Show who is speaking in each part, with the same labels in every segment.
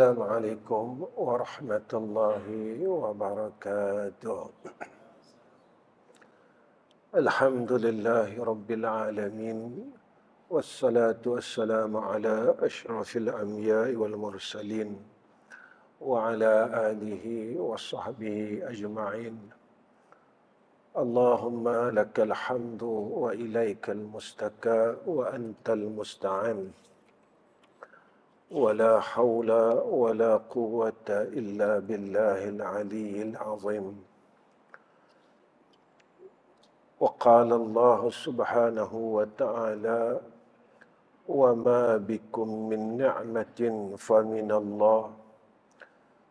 Speaker 1: Assalamualaikum warahmatullahi wabarakatuh. Alhamdulillahi rabbil alamin. Wassalatu wassalamu ala ashrafil anbiya'i wal mursalin wa ala alihi wa sahbihi ajma'in. Allahumma lakal hamdu wa ilaikal mustaka wa antal musta'an. ولا حول ولا قوة إلا بالله العلي العظيم. وقال الله سبحانه وتعالى وما بكم من نعمة فمن الله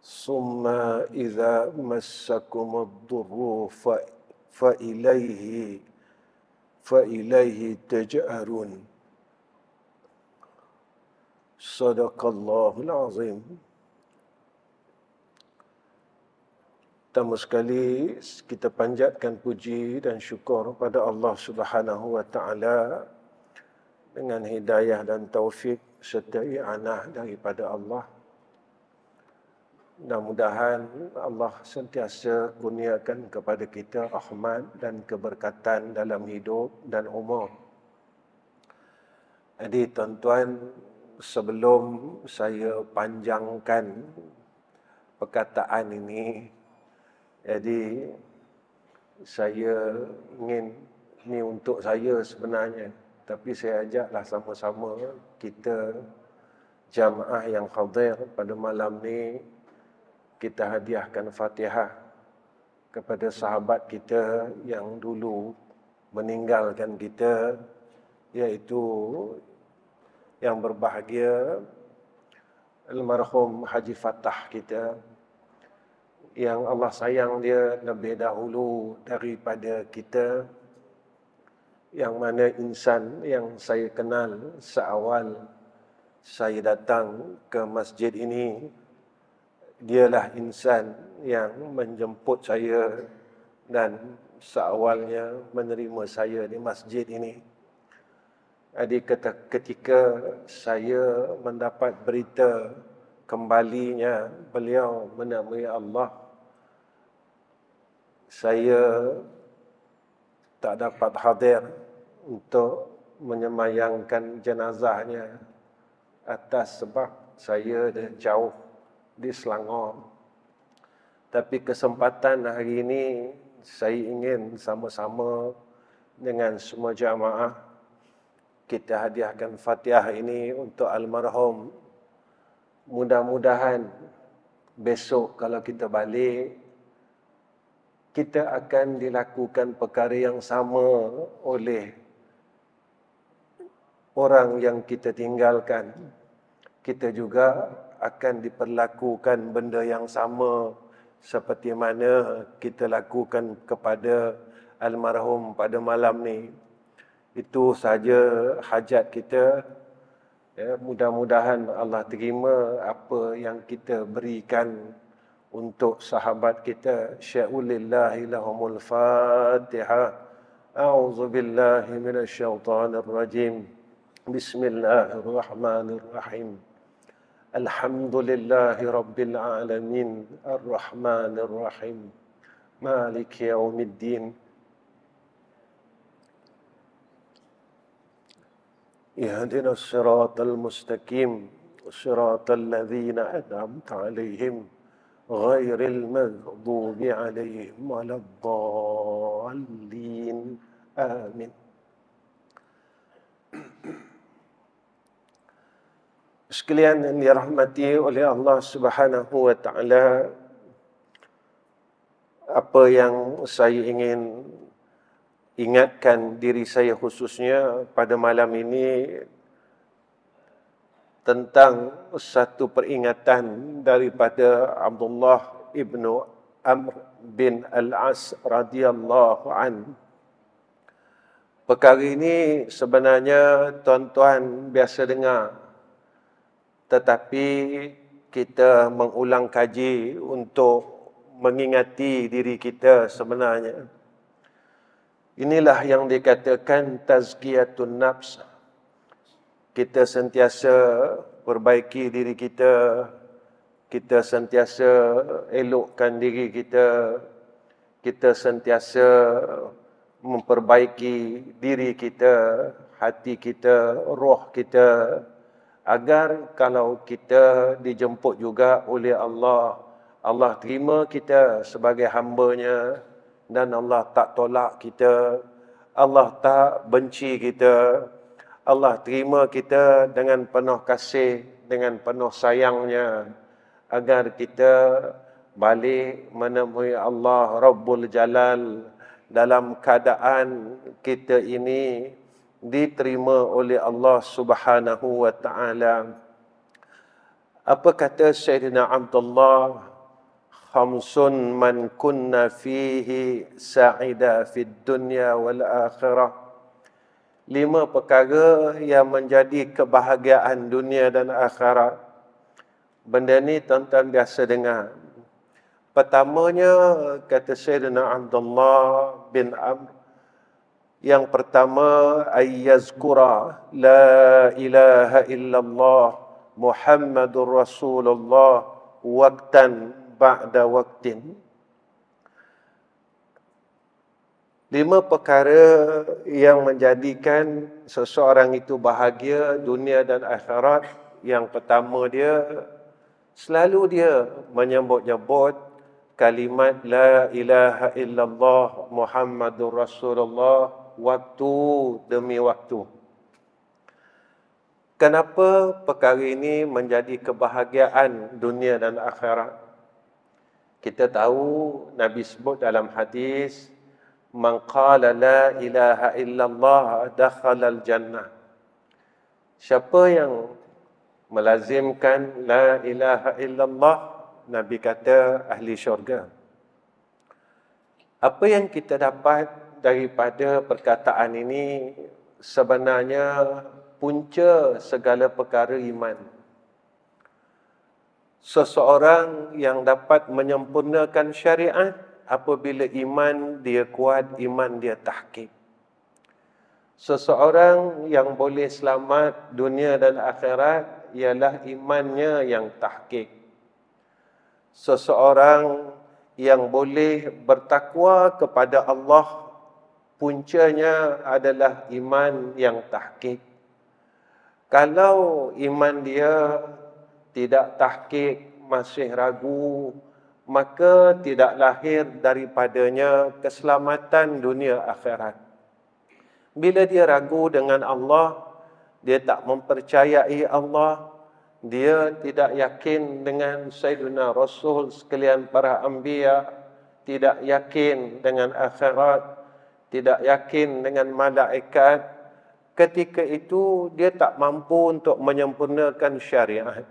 Speaker 1: ثم إذا مسكم الضر فإليه تجأرون. Sadaqallahul Azim. Pertama sekali kita panjatkan puji dan syukur pada Allah Subhanahu wa taala dengan hidayah dan taufik serta i'anah daripada Allah. Mudah-mudahan Allah sentiasa kurniakan kepada kita rahmat dan keberkatan dalam hidup dan umur. Jadi tuan-tuan, sebelum saya panjangkan perkataan ini, jadi saya ingin, ini untuk saya sebenarnya, tapi saya ajaklah sama-sama kita jamaah yang hadir pada malam ni, kita hadiahkan Fatihah kepada sahabat kita yang dulu meninggalkan kita, iaitu yang berbahagia almarhum Haji Fatah kita, yang Allah sayang dia lebih dahulu daripada kita, yang mana insan yang saya kenal seawal saya datang ke masjid ini, dialah insan yang menjemput saya dan seawalnya menerima saya di masjid ini. Jadi ketika saya mendapat berita kembalinya beliau menemui Allah, saya tak dapat hadir untuk menyemayangkan jenazahnya atas sebab saya dah jauh di Selangor. Tapi kesempatan hari ini saya ingin sama-sama dengan semua jamaah kita hadiahkan Fatihah ini untuk almarhum. Mudah-mudahan besok kalau kita balik, kita akan dilakukan perkara yang sama oleh orang yang kita tinggalkan. Kita juga akan diperlakukan benda yang sama seperti mana kita lakukan kepada almarhum pada malam ni. Itu saja hajat kita. Ya, mudah-mudahan Allah terima apa yang kita berikan untuk sahabat kita. Sya'ulillahi lahumul Fatihah. A'udzu billahi minasyaitonir rajim. Bismillahirrahmanirrahim. Alhamdulillahi rabbil alamin. Arrahmanirrahim. Maliki yaumiddin. اهدنا الصراط المستقيم صراط الذين أنعمت عليهم غير المغضوب عليهم ولا الضالين آمين. Sekalian yang dirahmati oleh Allah Subhanahu wa taala, apa yang saya ingin ingatkan diri saya khususnya pada malam ini tentang satu peringatan daripada Abdullah ibnu Amr bin Al-As radhiyallahu an. Perkara ini sebenarnya tuan-tuan biasa dengar, tetapi kita mengulang kaji untuk mengingati diri kita sebenarnya. Inilah yang dikatakan tazkiyatun nafs. Kita sentiasa perbaiki diri kita kita sentiasa elokkan diri kita, kita sentiasa memperbaiki diri kita, hati kita, roh kita, agar kalau kita dijemput juga oleh Allah, Allah terima kita sebagai hamba-Nya dan Allah tak tolak kita, Allah tak benci kita, Allah terima kita dengan penuh kasih, dengan penuh sayangnya, agar kita balik menemui Allah Rabbul Jalal dalam keadaan kita ini diterima oleh Allah Subhanahu wa taala. Apa kata Sayyidina Abdullah? Khamsun man kunna fihi sa'ida fid dunya wal akhirah. 5 perkara yang menjadi kebahagiaan dunia dan akhirat. Benda ni tuan-tuan biasa dengar. Pertamanya, kata Sayyidina Abdullah bin Amr, yang pertama, ayyazkura la ilaha illallah Muhammadur Rasulullah waqtan ba'da waqtin. 5 perkara yang menjadikan seseorang itu bahagia dunia dan akhirat. Yang pertama dia, selalu dia menyebut-nyebut kalimat la ilaha illallah Muhammadur Rasulullah waktu demi waktu. Kenapa perkara ini menjadi kebahagiaan dunia dan akhirat? Kita tahu Nabi sebut dalam hadis, man qala la ilaha illallah dakhala al-jannah. Siapa yang melazimkan la ilaha illallah, Nabi kata ahli syurga. Apa yang kita dapat daripada perkataan ini sebenarnya punca segala perkara iman. Seseorang yang dapat menyempurnakan syariat apabila iman dia kuat, iman dia tahqiq. Seseorang yang boleh selamat dunia dan akhirat ialah imannya yang tahqiq. Seseorang yang boleh bertakwa kepada Allah, puncanya adalah iman yang tahqiq. Kalau iman dia tidak tahqiq, masih ragu, maka tidak lahir daripadanya keselamatan dunia akhirat. Bila dia ragu dengan Allah, dia tak mempercayai Allah, dia tidak yakin dengan Sayyidina Rasul sekalian para anbiya, tidak yakin dengan akhirat, tidak yakin dengan malaikat, ketika itu dia tak mampu untuk menyempurnakan syariat.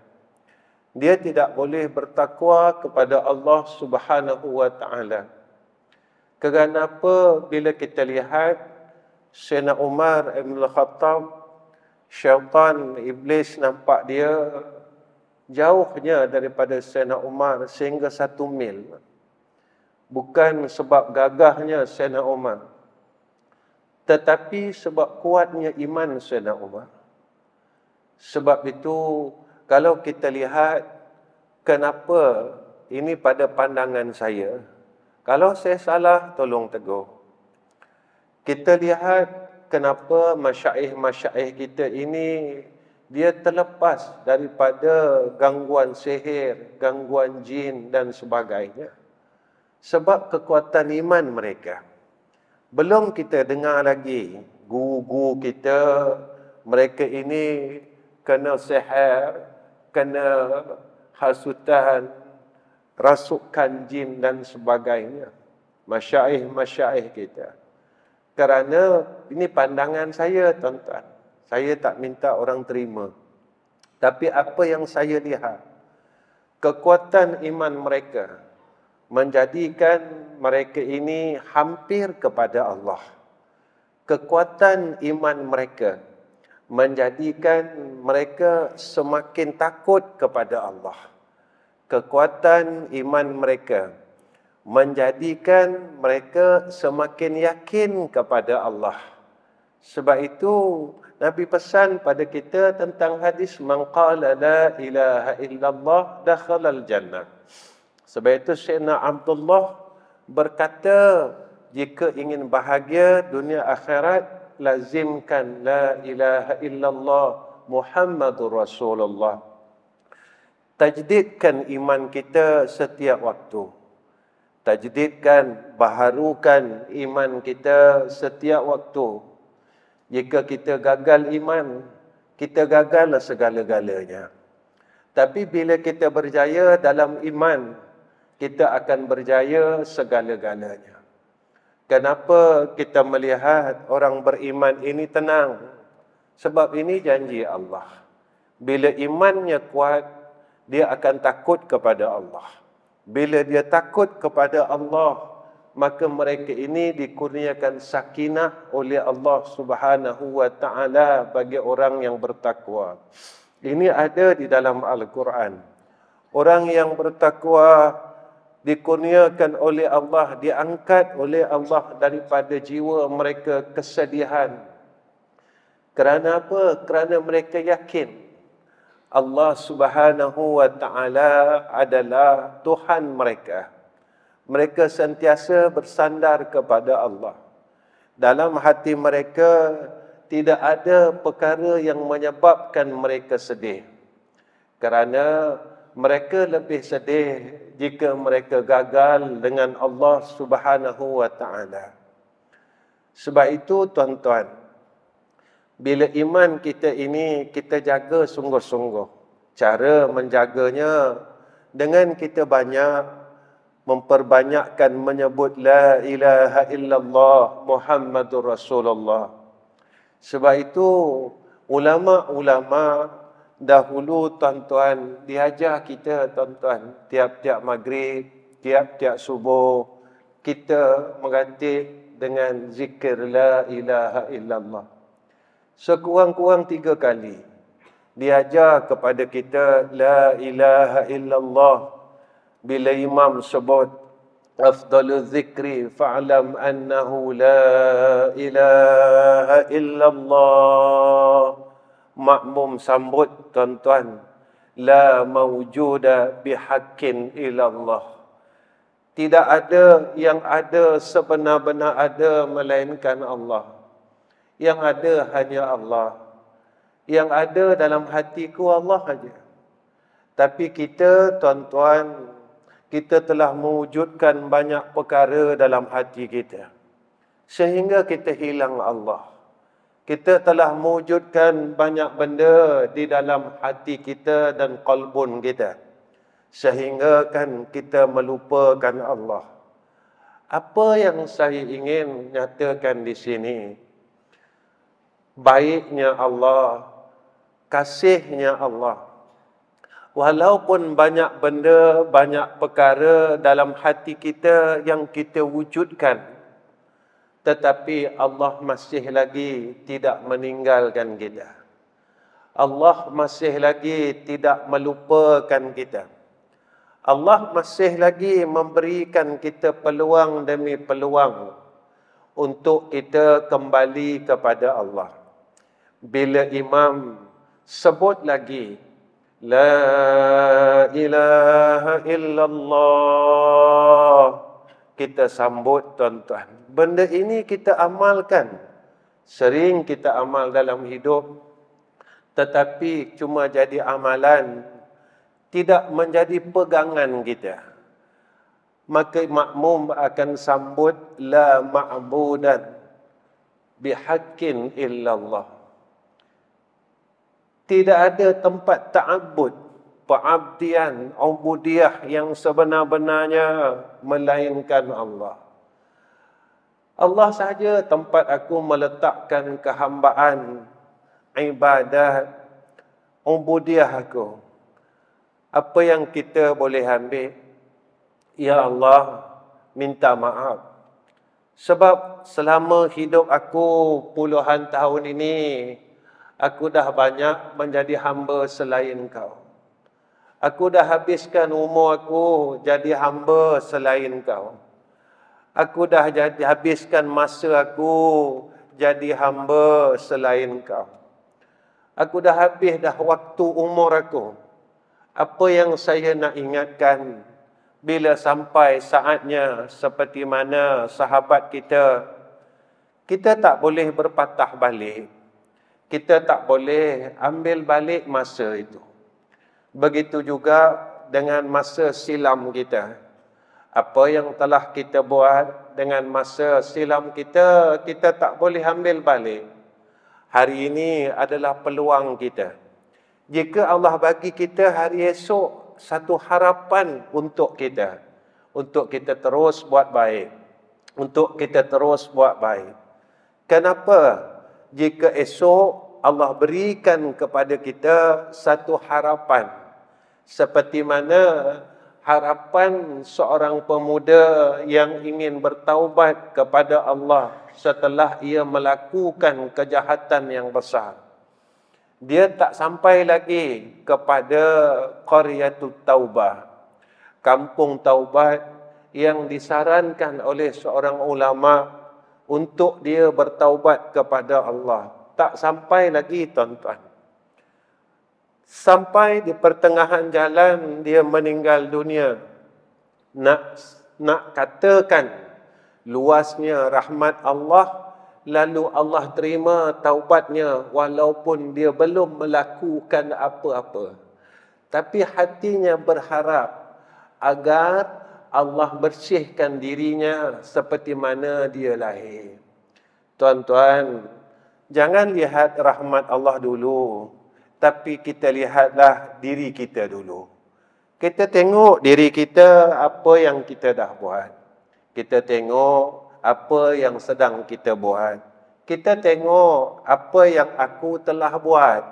Speaker 1: Dia tidak boleh bertakwa kepada Allah Subhanahu wa taala. Kenapa bila kita lihat Sayyidina Umar Ibn Khattab, syaitan, iblis nampak dia jauhnya daripada Sayyidina Umar sehingga 1 mil. Bukan sebab gagahnya Sayyidina Umar, tetapi sebab kuatnya iman Sayyidina Umar. Sebab itu, kalau kita lihat kenapa ini pada pandangan saya, kalau saya salah, tolong tegur. Kita lihat kenapa masyaikh-masyaikh kita ini dia terlepas daripada gangguan sihir, gangguan jin dan sebagainya. Sebab kekuatan iman mereka. Belum kita dengar lagi guru-guru kita, mereka ini kena sihir, kena hasutan, rasukan jin dan sebagainya. Masyaikh-masyaikh kita. Kerana ini pandangan saya, tuan-tuan. Saya tak minta orang terima. Tapi apa yang saya lihat, kekuatan iman mereka menjadikan mereka ini hampir kepada Allah. Kekuatan iman mereka menjadikan mereka semakin takut kepada Allah. Kekuatan iman mereka menjadikan mereka semakin yakin kepada Allah. Sebab itu Nabi pesan pada kita tentang hadis man qala la ilaha illallah dakhalal jannah. Sebab itu Sayyidina Abdullah berkata, jika ingin bahagia dunia akhirat, lazimkan la ilaha illallah Muhammadur Rasulullah. Tajdidkan iman kita setiap waktu. Tajdidkan, baharukan iman kita setiap waktu. Jika kita gagal iman, kita gagallah segala-galanya. Tapi bila kita berjaya dalam iman, kita akan berjaya segala-galanya. Kenapa kita melihat orang beriman ini tenang? Sebab ini janji Allah. Bila imannya kuat, dia akan takut kepada Allah. Bila dia takut kepada Allah, maka mereka ini dikurniakan sakinah oleh Allah Subhanahu wa taala bagi orang yang bertakwa. Ini ada di dalam Al-Quran. Orang yang bertakwa dikurniakan oleh Allah, diangkat oleh Allah daripada jiwa mereka kesedihan. Kerana apa? Kerana mereka yakin Allah Subhanahu wa taala adalah Tuhan mereka. Mereka sentiasa bersandar kepada Allah. Dalam hati mereka tidak ada perkara yang menyebabkan mereka sedih. Kerana mereka lebih sedih jika mereka gagal dengan Allah Subhanahu wa taala. Sebab itu tuan-tuan, bila iman kita ini kita jaga sungguh-sungguh. Cara menjaganya dengan kita banyak memperbanyakkan menyebut la ilaha illallah Muhammadur Rasulullah. Sebab itu ulama-ulama dahulu tuan-tuan diajar kita tuan-tuan, tiap-tiap maghrib, tiap-tiap subuh kita mengganti dengan zikir la ilaha illallah. Sekurang-kurang 3 kali diajar kepada kita la ilaha illallah. Bila imam sebut afdalu zikri fa'lam annahu la ilaha illallah, makmum sambut tuan-tuan, la mawjuda bihaqqin illallah. Tidak ada yang ada sebenar-benar ada melainkan Allah. Yang ada hanya Allah. Yang ada dalam hatiku Allah saja. Tapi kita tuan-tuan, kita telah mewujudkan banyak perkara dalam hati kita. Sehingga kita hilang Allah. Kita telah mewujudkan banyak benda di dalam hati kita dan qalbun kita. Sehingga kan kita melupakan Allah. Apa yang saya ingin nyatakan di sini? Baiknya Allah, kasihnya Allah. Walaupun banyak benda, banyak perkara dalam hati kita yang kita wujudkan, tetapi Allah masih lagi tidak meninggalkan kita. Allah masih lagi tidak melupakan kita. Allah masih lagi memberikan kita peluang demi peluang untuk kita kembali kepada Allah. Bila imam sebut lagi la ilaha illallah, kita sambut tuan-tuan. Benda ini kita amalkan. Sering kita amal dalam hidup, tetapi cuma jadi amalan, tidak menjadi pegangan kita. Maka makmum akan sambut la ma'budan bihaqqin illallah. Tidak ada tempat ta'abbud, pengabdian, ubudiyah yang sebenar-benarnya melainkan Allah. Allah sahaja tempat aku meletakkan kehambaan, ibadat, ubudiyah aku. Apa yang kita boleh ambil? Ya Allah, minta maaf. Sebab selama hidup aku puluhan tahun ini, aku dah banyak menjadi hamba selain kau. Aku dah habiskan umur aku jadi hamba selain kau. Aku dah habiskan masa aku jadi hamba selain kau. Aku dah habis dah waktu umur aku. Apa yang saya nak ingatkan bila sampai saatnya seperti mana sahabat kita tak boleh berpatah balik. Kita tak boleh ambil balik masa itu. Begitu juga dengan masa silam kita. Apa yang telah kita buat dengan masa silam kita, kita tak boleh ambil balik. Hari ini adalah peluang kita. Jika Allah bagi kita hari esok satu harapan untuk kita terus buat baik, untuk kita terus buat baik. Kenapa? Jika esok Allah berikan kepada kita satu harapan, seperti mana harapan seorang pemuda yang ingin bertaubat kepada Allah setelah ia melakukan kejahatan yang besar. Dia tak sampai lagi kepada Qaryatut Taubah, kampung taubat yang disarankan oleh seorang ulama untuk dia bertaubat kepada Allah. Tak sampai lagi, tuan-tuan. Sampai di pertengahan jalan dia meninggal dunia. Nak katakan luasnya rahmat Allah, lalu Allah terima taubatnya walaupun dia belum melakukan apa-apa. Tapi hatinya berharap agar Allah bersihkan dirinya seperti mana dia lahir. Tuan-tuan, jangan lihat rahmat Allah dulu, tapi kita lihatlah diri kita dulu. Kita tengok diri kita, apa yang kita dah buat. Kita tengok apa yang sedang kita buat. Kita tengok apa yang aku telah buat.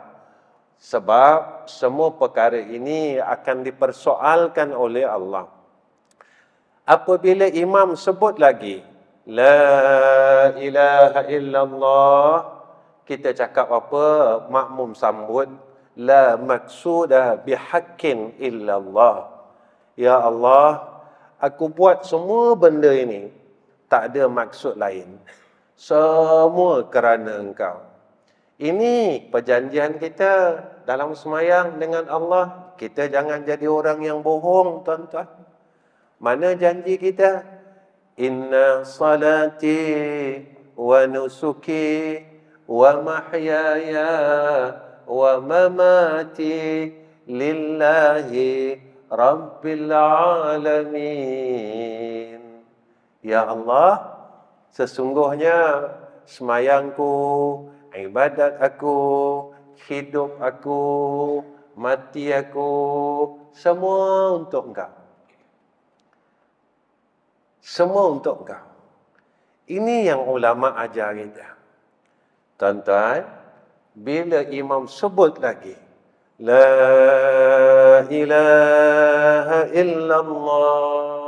Speaker 1: Sebab semua perkara ini akan dipersoalkan oleh Allah. Apabila imam sebut lagi la ilaha illallah, kita cakap apa? Makmum sambut la maqsuda bihaqqin illallah. Ya Allah, aku buat semua benda ini tak ada maksud lain, semua kerana Engkau. Ini perjanjian kita dalam semayang dengan Allah. Kita jangan jadi orang yang bohong, tuan-tuan. Mana janji kita? Inna salati wa nusuki wa mahyaya wa mamati lillahi rabbil alamin. Ya Allah, sesungguhnya semayangku, ibadat aku, hidup aku, mati aku, semua untuk Engkau. Semua untuk Engkau. Ini yang ulama ajar kita. Tuan-tuan, bila imam sebut lagi la ilaha illallah,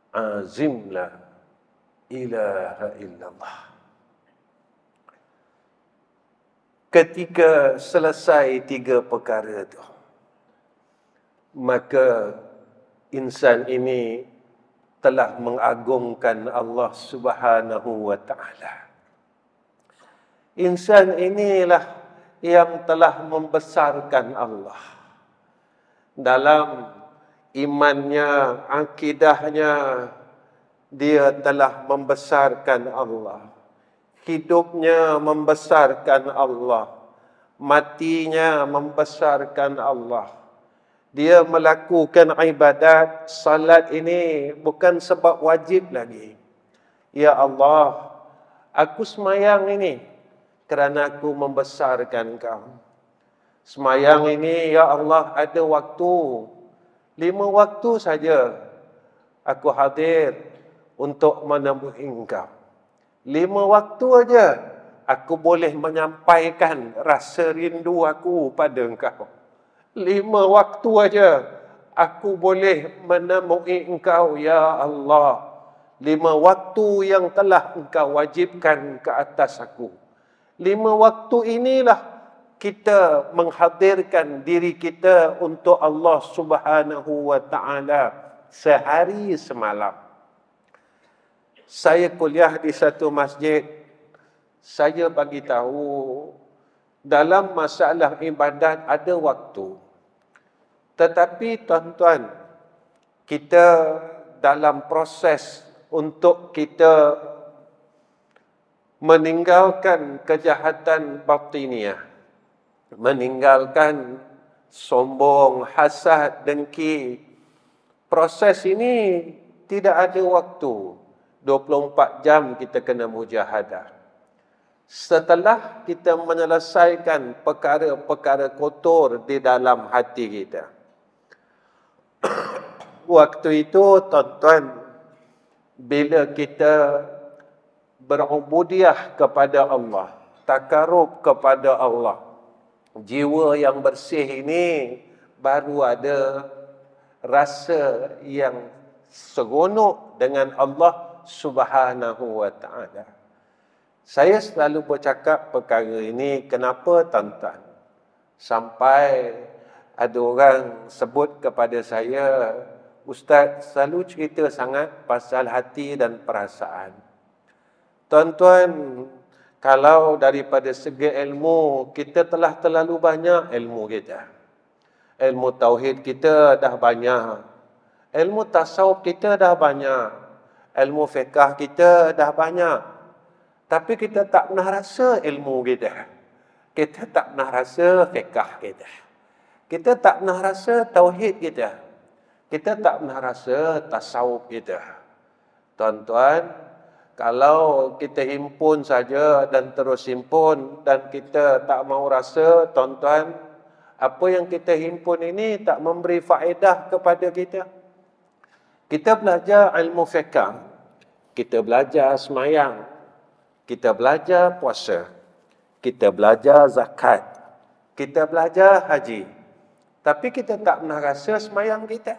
Speaker 1: azimlah ilaha illallah. Ketika selesai tiga perkara itu, maka insan ini telah mengagungkan Allah Subhanahu wa ta'ala. Insan inilah yang telah membesarkan Allah. Dalam imannya, akidahnya, dia telah membesarkan Allah. Hidupnya membesarkan Allah. Matinya membesarkan Allah. Dia melakukan ibadat, salat ini bukan sebab wajib lagi. Ya Allah, aku semayang ini kerana aku membesarkan Kau. Semayang ini, Ya Allah, ada waktu. 5 waktu saja aku hadir untuk menemui Engkau. 5 waktu aja aku boleh menyampaikan rasa rindu aku pada Engkau. 5 waktu aja aku boleh menemui Engkau, Ya Allah. 5 waktu yang telah Engkau wajibkan ke atas aku. 5 waktu inilah kita menghadirkan diri kita untuk Allah Subhanahu wa ta'ala sehari semalam. Saya kuliah di satu masjid. Saya bagi tahu dalam masalah ibadat ada waktu. Tetapi tuan-tuan, kita dalam proses untuk kita meninggalkan kejahatan batiniah, meninggalkan sombong, hasad, dengki. Proses ini tidak ada waktu. 24 jam kita kena mujahadah. Setelah kita menyelesaikan perkara-perkara kotor di dalam hati kita, waktu itu tuan-tuan, bila kita berubudiah kepada Allah, takarub kepada Allah, jiwa yang bersih ini baru ada rasa yang seronok dengan Allah Subhanahu wa ta'ala. Saya selalu bercakap perkara ini, kenapa tuan-tuan? Sampai ada orang sebut kepada saya, Ustaz selalu cerita sangat pasal hati dan perasaan. Tuan-tuan, kalau daripada segi ilmu, kita telah terlalu banyak ilmu kita. Ilmu tauhid kita dah banyak. Ilmu tasawuf kita dah banyak. Ilmu fiqah kita dah banyak. Tapi kita tak pernah rasa ilmu kita. Kita tak pernah rasa fiqah kita. Kita tak pernah rasa tauhid kita. Kita tak pernah rasa tasawuf kita. Tuan-tuan, kalau kita himpun saja dan terus himpun dan kita tak mau rasa, tuan-tuan, apa yang kita himpun ini tak memberi faedah kepada kita. Kita belajar ilmu fiqh, kita belajar semayang, kita belajar puasa, kita belajar zakat, kita belajar haji. Tapi kita tak pernah rasa semayang kita.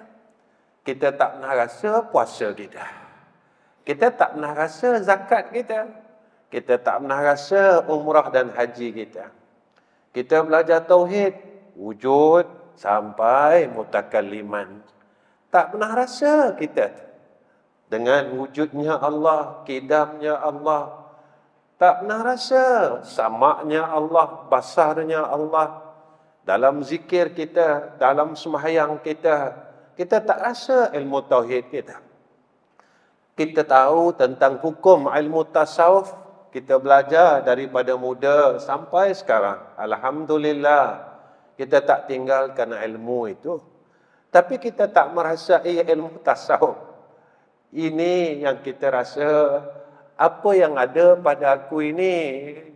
Speaker 1: Kita tak pernah rasa puasa kita. Kita tak pernah rasa zakat kita. Kita tak pernah rasa umrah dan haji kita. Kita belajar tauhid, wujud sampai mutakalliman. Tak pernah rasa kita dengan wujudnya Allah, kidamnya Allah. Tak pernah rasa samaknya Allah, basarnya Allah. Dalam zikir kita, dalam sembahyang kita, kita tak rasa ilmu tauhid kita. Kita tahu tentang hukum ilmu tasawuf, kita belajar daripada muda sampai sekarang. Alhamdulillah, kita tak tinggalkan ilmu itu. Tapi kita tak merasai ilmu tasawuf. Ini yang kita rasa, apa yang ada pada aku ini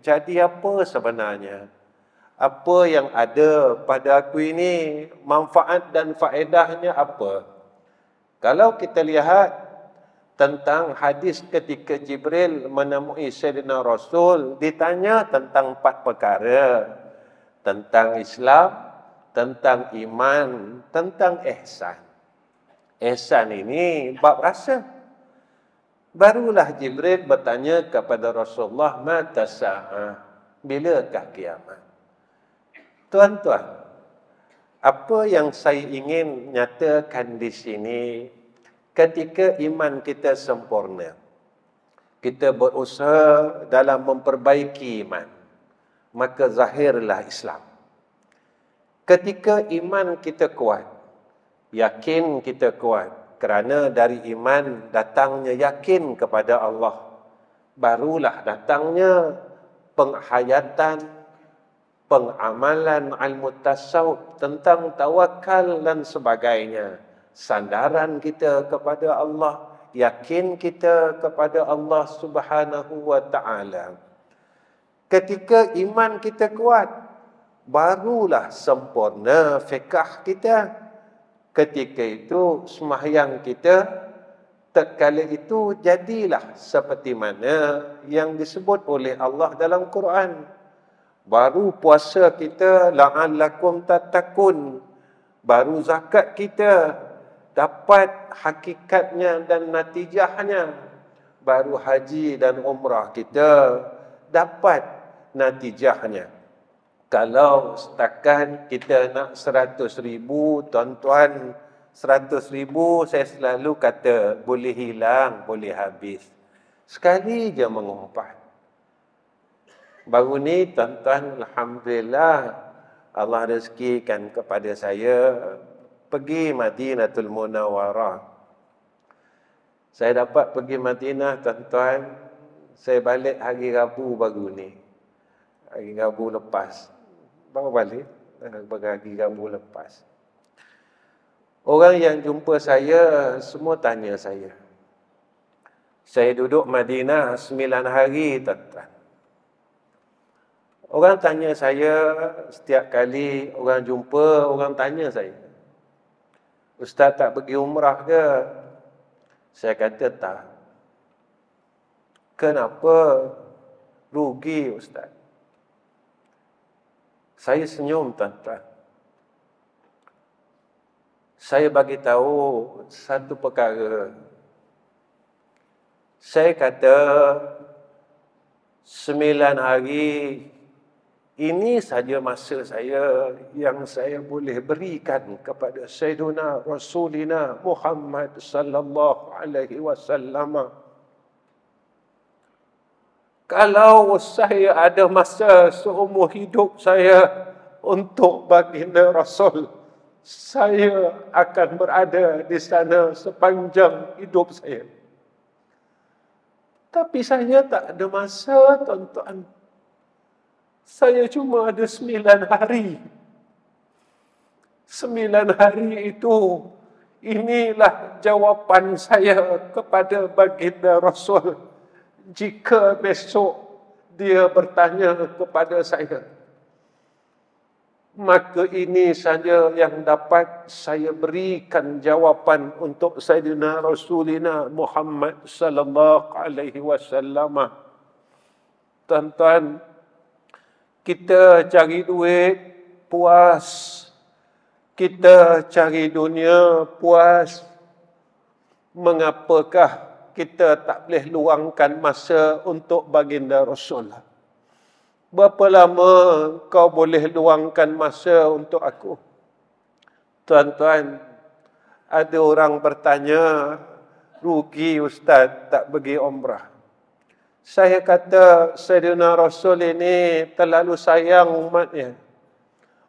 Speaker 1: jadi apa sebenarnya? Apa yang ada pada aku ini, manfaat dan faedahnya apa? Kalau kita lihat tentang hadis ketika Jibril menemui Sayyidina Rasul, ditanya tentang 4 perkara. Tentang Islam, tentang iman, tentang ihsan. Ihsan ini bab rasa. Barulah Jibril bertanya kepada Rasulullah, mata sa'ah, bilakah kiamat? Tuan-tuan, apa yang saya ingin nyatakan di sini, ketika iman kita sempurna, kita berusaha dalam memperbaiki iman, maka zahirlah Islam. Ketika iman kita kuat, yakin kita kuat, kerana dari iman datangnya yakin kepada Allah, barulah datangnya penghayatan, pengamalan ilmu tasawuf tentang tawakal dan sebagainya. Sandaran kita kepada Allah, yakin kita kepada Allah Subhanahu wa ta'ala. Ketika iman kita kuat, barulah sempurna fiqh kita. Ketika itu sembahyang kita, tatkala itu jadilah seperti mana yang disebut oleh Allah dalam Quran. Baru puasa kita, la'allakum tattaqun. Baru zakat kita dapat hakikatnya dan natijahnya. Baru haji dan umrah kita dapat natijahnya. Kalau setakat kita nak 100,000, tuan-tuan, 100,000 saya selalu kata boleh hilang, boleh habis. Sekali je mengumpat. Baru ni tuan-tuan, alhamdulillah Allah rezekikan kepada saya pergi Madinatul Munawwarah. Saya dapat pergi Madinah, tuan-tuan. Saya balik hari Rabu baru ni. Hari Rabu lepas. Baru balik. Hari Rabu lepas. Orang yang jumpa saya, semua tanya saya. Saya duduk Madinah 9 hari, tuan-tuan. Orang tanya saya, setiap kali orang jumpa, orang tanya saya, Ustaz tak pergi umrah ke? Saya kata tak. Kenapa? Rugi, Ustaz. Saya senyum, tuan-tuan. Saya bagi tahu satu perkara. Saya kata 9 hari ini saja masa saya yang saya boleh berikan kepada Sayyiduna Rasulina Muhammad sallallahu alaihi wasallam. Kalau saya ada masa seumur hidup saya untuk baginda Rasul, saya akan berada di sana sepanjang hidup saya. Tapi saya tak ada masa, tuan-tuan. Saya cuma ada 9 hari. 9 hari itu, inilah jawapan saya kepada baginda Rasul. Jika besok dia bertanya kepada saya, maka ini saja yang dapat saya berikan jawapan untuk Sayyidina Rasulina Muhammad sallallahu alaihi wasallam. Tuan-tuan, kita cari duit puas, kita cari dunia puas. Mengapakah kita tak boleh luangkan masa untuk baginda Rasul? Berapa lama kau boleh luangkan masa untuk aku? Tuan-tuan, ada orang bertanya, rugi Ustaz tak pergi umrah. Saya kata, Sayyidina Rasul ini terlalu sayang umatnya.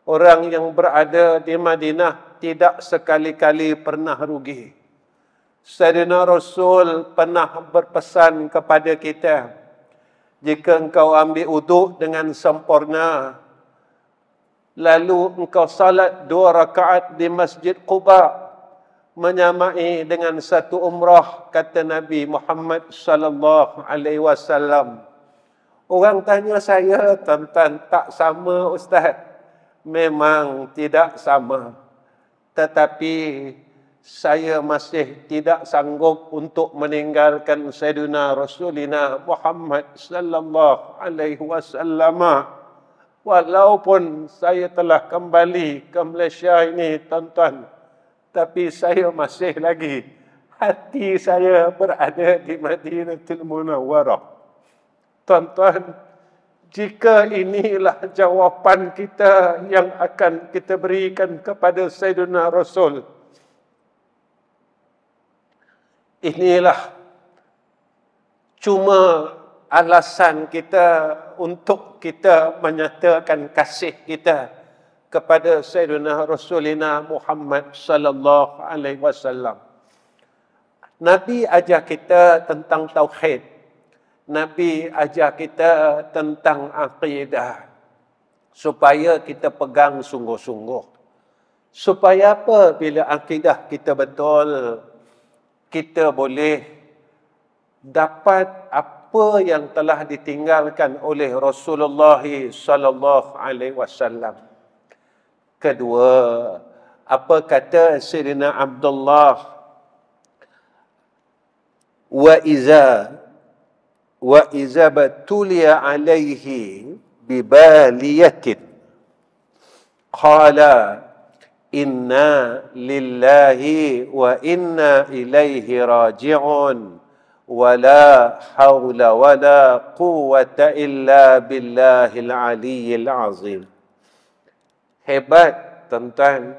Speaker 1: Orang yang berada di Madinah tidak sekali-kali pernah rugi. Sayyidina Rasul pernah berpesan kepada kita, jika engkau ambil uduk dengan sempurna, lalu engkau salat 2 rakaat di Masjid Quba, menyamai dengan satu umrah, kata Nabi Muhammad sallallahu alaihi wasallam. Orang tanya saya, tuan-tuan, tak sama Ustaz? Memang tidak sama. Tetapi saya masih tidak sanggup untuk meninggalkan Sayyidina Rasulina Muhammad sallallahu alaihi wasallam. Walaupun saya telah kembali ke Malaysia ini, tuan-tuan, tapi saya masih lagi, hati saya berada di Madinatul Munawwarah. Tuan-tuan, jika inilah jawapan kita yang akan kita berikan kepada Sayyidina Rasul, inilah cuma alasan kita untuk kita menyatakan kasih kita kepada Sayyidina Rasulina Muhammad sallallahu alaihi wasallam. Nabi ajar kita tentang tauhid. Nabi ajar kita tentang akidah. Supaya kita pegang sungguh-sungguh. Supaya apa? Bila akidah kita betul, kita boleh dapat apa yang telah ditinggalkan oleh Rasulullah sallallahu alaihi wasallam. Kedua, apa kata Sayyidina Abdullah? Wa iza batuliya alaihi bibaliyatin qala inna lillahi wa inna ilaihi raji'un wa la hawla wa la quwwata illa billahil aliyyil azim. Hebat, tuan-tuan,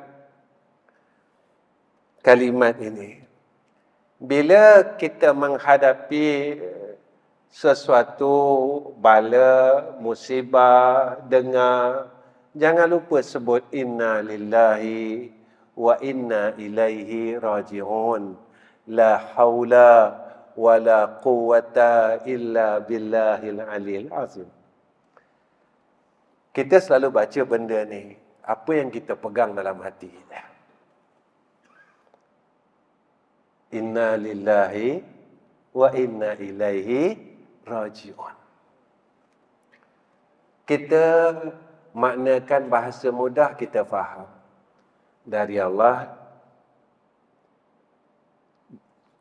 Speaker 1: kalimat ini. Bila kita menghadapi sesuatu bala, musibah, dengar, jangan lupa sebut inna lillahi wa inna ilaihi raji'un. La haula wa la quwwata illa billahil aliyil azim. Kita selalu baca benda ni. Apa yang kita pegang dalam hati kita? Inna lillahi wa inna ilaihi raji'un. Kita maknakan bahasa mudah, kita faham. Dari Allah,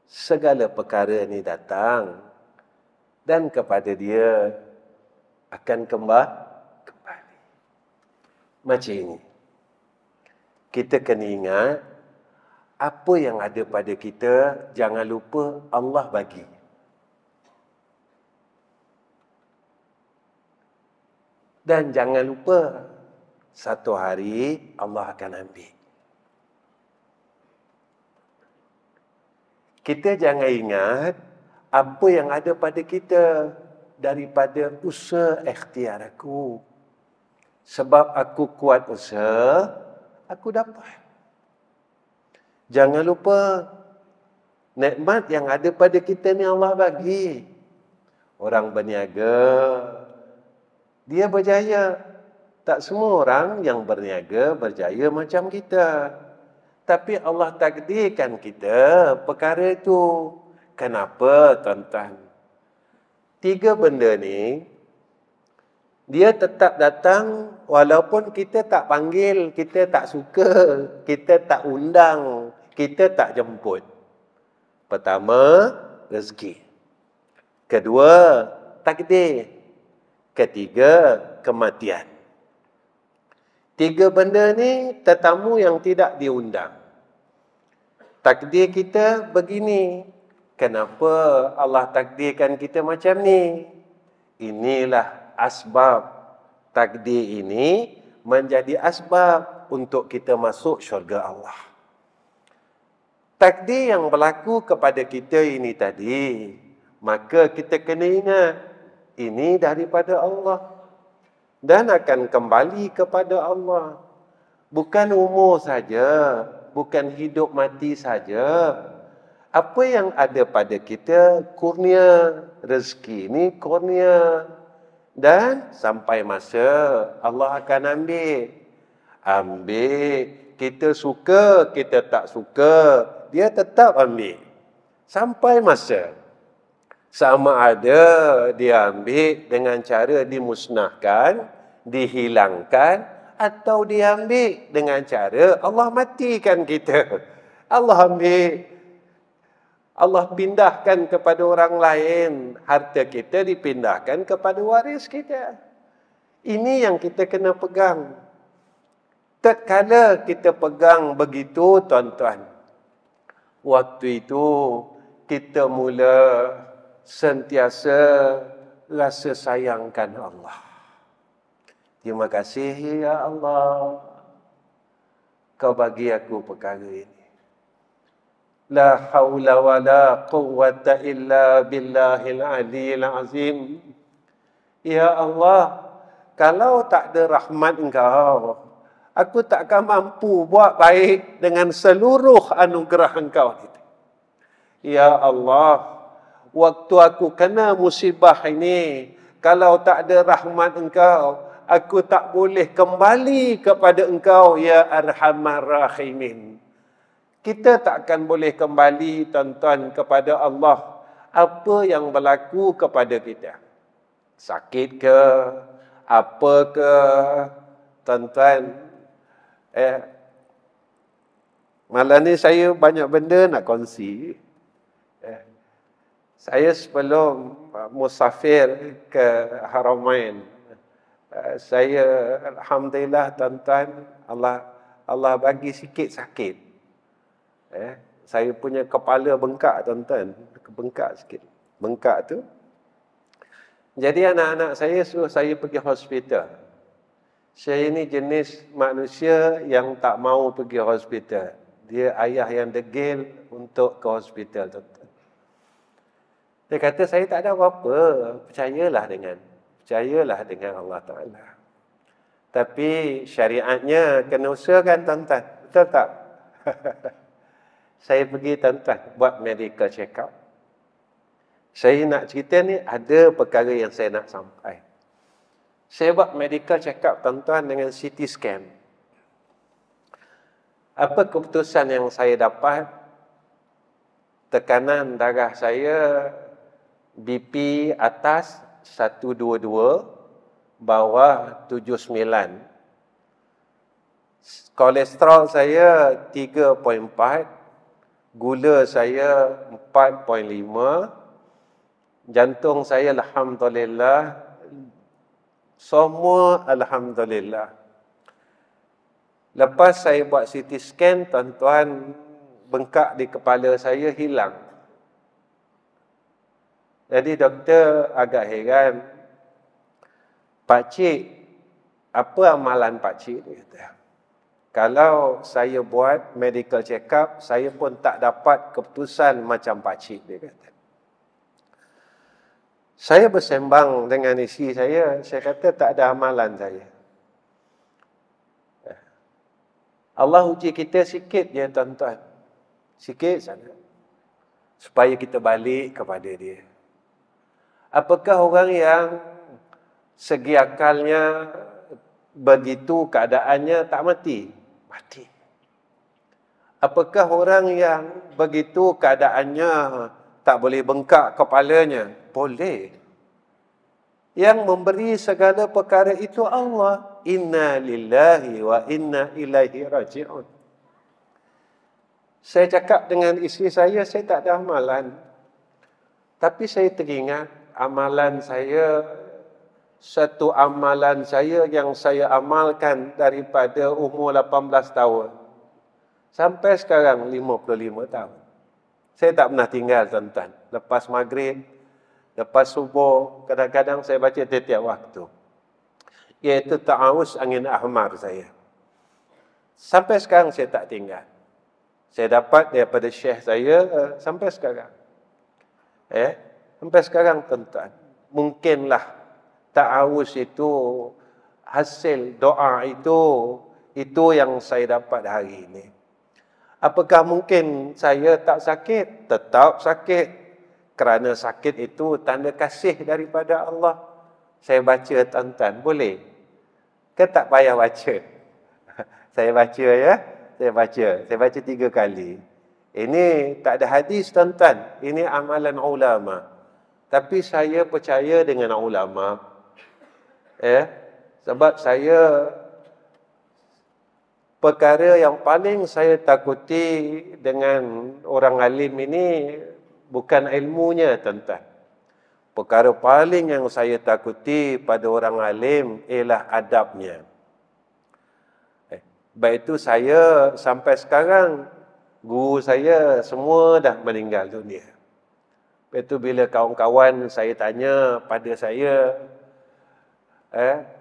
Speaker 1: segala perkara ni datang dan kepada Dia akan kembali. Macam ini. Kita kena ingat, apa yang ada pada kita, jangan lupa Allah bagi. Dan jangan lupa, satu hari Allah akan ambil. Kita jangan ingat, apa yang ada pada kita, daripada usaha ikhtiar aku. Sebab aku kuat usaha, aku dapat. Jangan lupa, nikmat yang ada pada kita ni Allah bagi. Orang berniaga, dia berjaya. Tak semua orang yang berniaga berjaya macam kita. Tapi Allah takdirkan kita perkara itu. Kenapa, tuan-tuan? 3 benda ni, dia tetap datang walaupun kita tak panggil, kita tak suka, kita tak undang, kita tak jemput. Pertama, rezeki. Kedua, takdir. Ketiga, kematian. 3 benda ni tetamu yang tidak diundang. Takdir kita begini. Kenapa Allah takdirkan kita macam ni? Inilah asbab. Takdir ini menjadi asbab untuk kita masuk syurga Allah. Takdir yang berlaku kepada kita ini tadi, maka kita kena ingat, ini daripada Allah. Dan akan kembali kepada Allah. Bukan umur saja, bukan hidup mati saja. Apa yang ada pada kita, kurnia. Rezeki ini kurnia. Dan sampai masa Allah akan ambil. Ambil. Kita suka, kita tak suka, Dia tetap ambil. Sampai masa. Sama ada Dia ambil dengan cara dimusnahkan, dihilangkan, atau diambil dengan cara Allah matikan kita. Allah ambil. Allah pindahkan kepada orang lain. Harta kita dipindahkan kepada waris kita. Ini yang kita kena pegang. Tatkala kita pegang begitu, tuan-tuan, waktu itu kita mula sentiasa rasa sayangkan Allah. Terima kasih ya Allah, Kau bagi aku perkara ini. La haula wa la quwwata illa billahil aliyil azim. Ya Allah, kalau tak ada rahmat Engkau, aku takkan mampu buat baik dengan seluruh anugerah Engkau itu. Ya Allah, waktu aku kena musibah ini, kalau tak ada rahmat Engkau, aku tak boleh kembali kepada Engkau, ya Arhamar Rahimin. Kita tak akan boleh kembali, tuan-tuan, kepada Allah. Apa yang berlaku kepada kita? Sakit ke? Apa ke? Tuan-tuan, malam ni saya banyak benda nak kongsi. Saya sebelum musafir ke Haramain, saya alhamdulillah, tuan-tuan, Allah bagi sikit sakit. Saya punya kepala bengkak, tuan-tuan. Bengkak sikit. Bengkak tu. Jadi anak-anak saya suruh saya pergi hospital. Saya ni jenis manusia yang tak mau pergi hospital. Dia ayah yang degil untuk ke hospital, tuan-tuan.
Speaker 2: Dia kata, saya tak ada apa-apa. Percayalah dengan Allah Ta'ala. Tapi syariatnya kena usahakan, tuan-tuan. Betul tak? Saya pergi, tuan-tuan, buat medical check-up. Saya nak cerita ni, ada perkara yang saya nak sampai. Saya buat medical check-up, tuan-tuan, dengan CT scan. Apa keputusan yang saya dapat? Tekanan darah saya, BP atas 122, bawah 79. Kolesterol saya 3.4, gula saya 4.5, jantung saya alhamdulillah, semua alhamdulillah. Lepas saya buat CT scan, tuan-tuan, bengkak di kepala saya hilang. Jadi doktor agak heran. Pakcik, apa amalan pakcik? Dia kata, kalau saya buat medical check-up, saya pun tak dapat keputusan macam pakcik, dia kata. Saya bersembang dengan isteri saya kata tak ada amalan saya. Allah uji kita sikit je, tuan-tuan. Sikit sangat. Supaya kita balik kepada dia. Apakah orang yang segi akalnya begitu keadaannya tak mati? Mati. Apakah orang yang begitu keadaannya tak boleh bengkak kepalanya? Boleh. Yang memberi segala perkara itu Allah. Inna lillahi wa inna ilaihi raji'un. Saya cakap dengan isteri saya tak ada amalan. Tapi saya teringat amalan saya, satu amalan saya yang saya amalkan daripada umur 18 tahun. Sampai sekarang 55 tahun. Saya tak pernah tinggal, tuan-tuan. Lepas maghrib, lepas subuh, kadang-kadang saya baca tiap-tiap waktu. Iaitu ta'awuz angin ahmar saya. Sampai sekarang saya tak tinggal. Saya dapat daripada syekh saya sampai sekarang. Sampai sekarang, tuan-tuan. Mungkinlah ta'awuz itu, hasil doa itu yang saya dapat hari ini. Apakah mungkin saya tak sakit? Tetap sakit. Kerana sakit itu tanda kasih daripada Allah. Saya baca, tuan-tuan. Boleh? Ke tak payah baca? Saya baca ya. Saya baca 3 kali. Ini tak ada hadis, tuan-tuan. Ini amalan ulama. Tapi saya percaya dengan ulama. Sebab saya, perkara yang paling saya takuti dengan orang alim ini bukan ilmunya, tuan-tuan. Perkara paling yang saya takuti pada orang alim ialah adabnya. Baik itu saya sampai sekarang, guru saya semua dah meninggal dunia. Lepas itu bila kawan-kawan saya tanya pada saya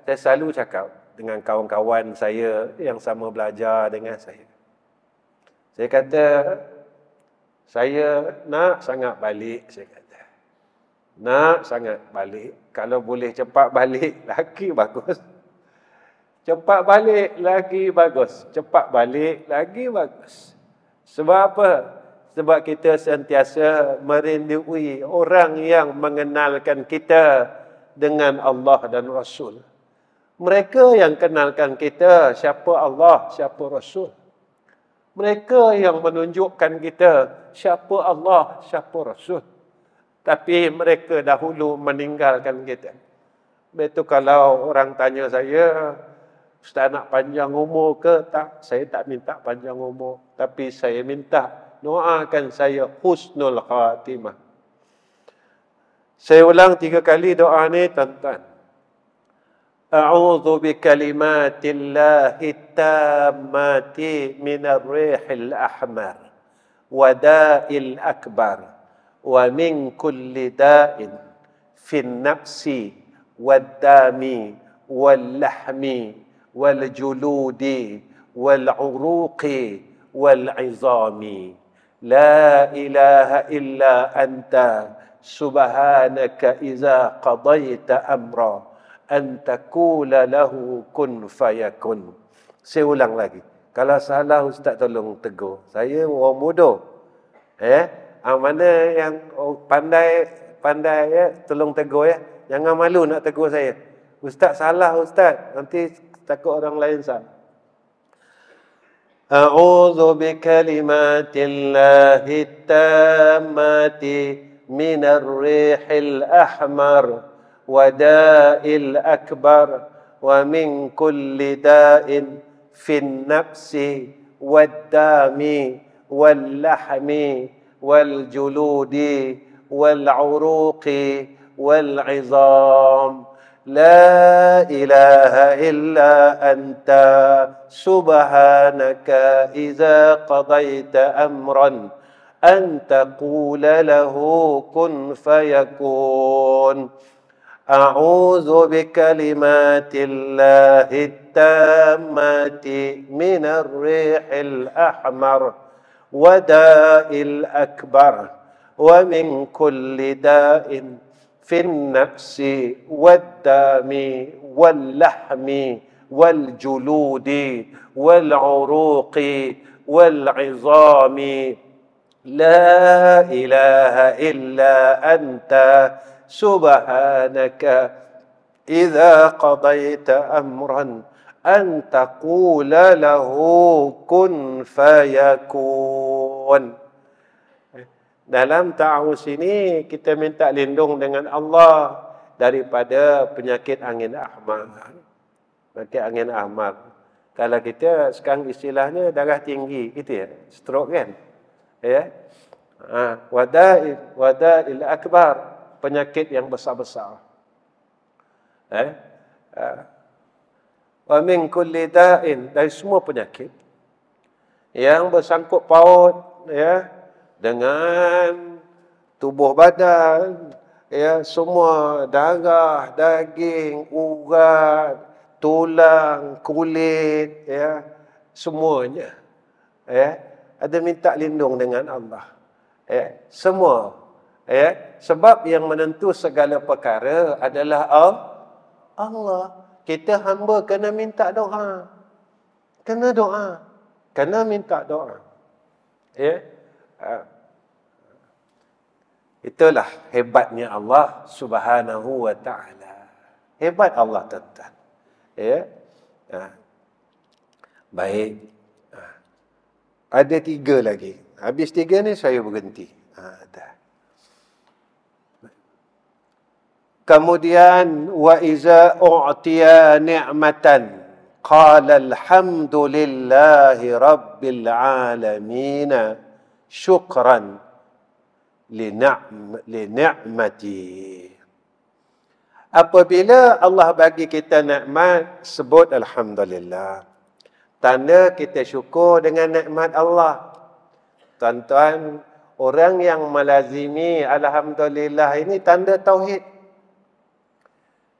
Speaker 2: selalu cakap dengan kawan-kawan saya yang sama belajar dengan saya. Saya kata, saya nak sangat balik, saya kata. Nak sangat balik. Kalau boleh cepat balik, lagi bagus. Cepat balik, lagi bagus. Cepat balik, lagi bagus. Sebab apa? Sebab kita sentiasa merindui orang yang mengenalkan kita dengan Allah dan Rasul. Mereka yang kenalkan kita siapa Allah, siapa Rasul. Mereka yang menunjukkan kita siapa Allah, siapa Rasul. Tapi mereka dahulu meninggalkan kita. Betul, kalau orang tanya saya, Ustaz nak panjang umur ke? Tak, saya tak minta panjang umur. Tapi saya minta doakan saya husnul khatimah. Saya ulang 3 kali doa ni, tuan-tuan. A'udzu bikalimatillahi tammati minar rihil ahmar wa da'il akbar wa min kulli da'in fin nafsi wad dami wal lahmi wal juludi wal uruqi wal izami la ilaha illa anta subhanaka iza qadaita amra an taqula lahu kun fayakun. Saya ulang lagi. Kalau salah ustaz tolong tegur. Saya orang bodoh. Mana yang pandai ya, tolong tegur ya. Jangan malu nak tegur saya. Ustaz salah ustaz. Nanti takut orang lain salah. A'udzu bikalimatillahi tammati minar rihil ahmar wa da'il akbar wa min kulli da'in fin nafsi wad dami wal lahmi wal juludi wal uruqi wal 'izam. لا إله إلا أنت سبحانك إذا قضيت أمرا أن تقول له كن فيكون أعوذ بكلمات الله التامات من الريح الأحمر وداء الأكبر ومن كل داء في النفس والدم واللحم والجلود والعروق والعظام لا إله إلا أنت سبحانك إذا قضيت أمرا أن تقول له كن فيكون. Dalam ta'awuz ini kita minta lindung dengan Allah daripada penyakit angin ahmar. Penyakit angin ahmar. Kalau kita sekarang istilahnya darah tinggi gitu ya, stroke kan? Ya. Wada'il akbar, penyakit yang besar-besar. Wa min kulli da'in, dari semua penyakit yang bersangkut paut ya dengan tubuh badan, ya, semua darah, daging, urat, tulang, kulit, ya, semuanya, ya, ada minta lindung dengan Allah, ya, semua, ya, sebab yang menentu segala perkara adalah Allah. Kita hamba kena minta doa, kena minta doa, ya. Itulah hebatnya Allah Subhanahu wa ta'ala. Hebat Allah tuan-tuan. Ya. Baik. Ada 3 lagi. Habis 3 ni saya berhenti. Kemudian wa iza u'tiya ni'matan qala alhamdulillahi rabbil alamin syukran li ni'mati. Apabila Allah bagi kita nikmat, sebut alhamdulillah. Tanda kita syukur dengan nikmat Allah. Tuan-tuan, orang yang melazimi alhamdulillah ini tanda tauhid.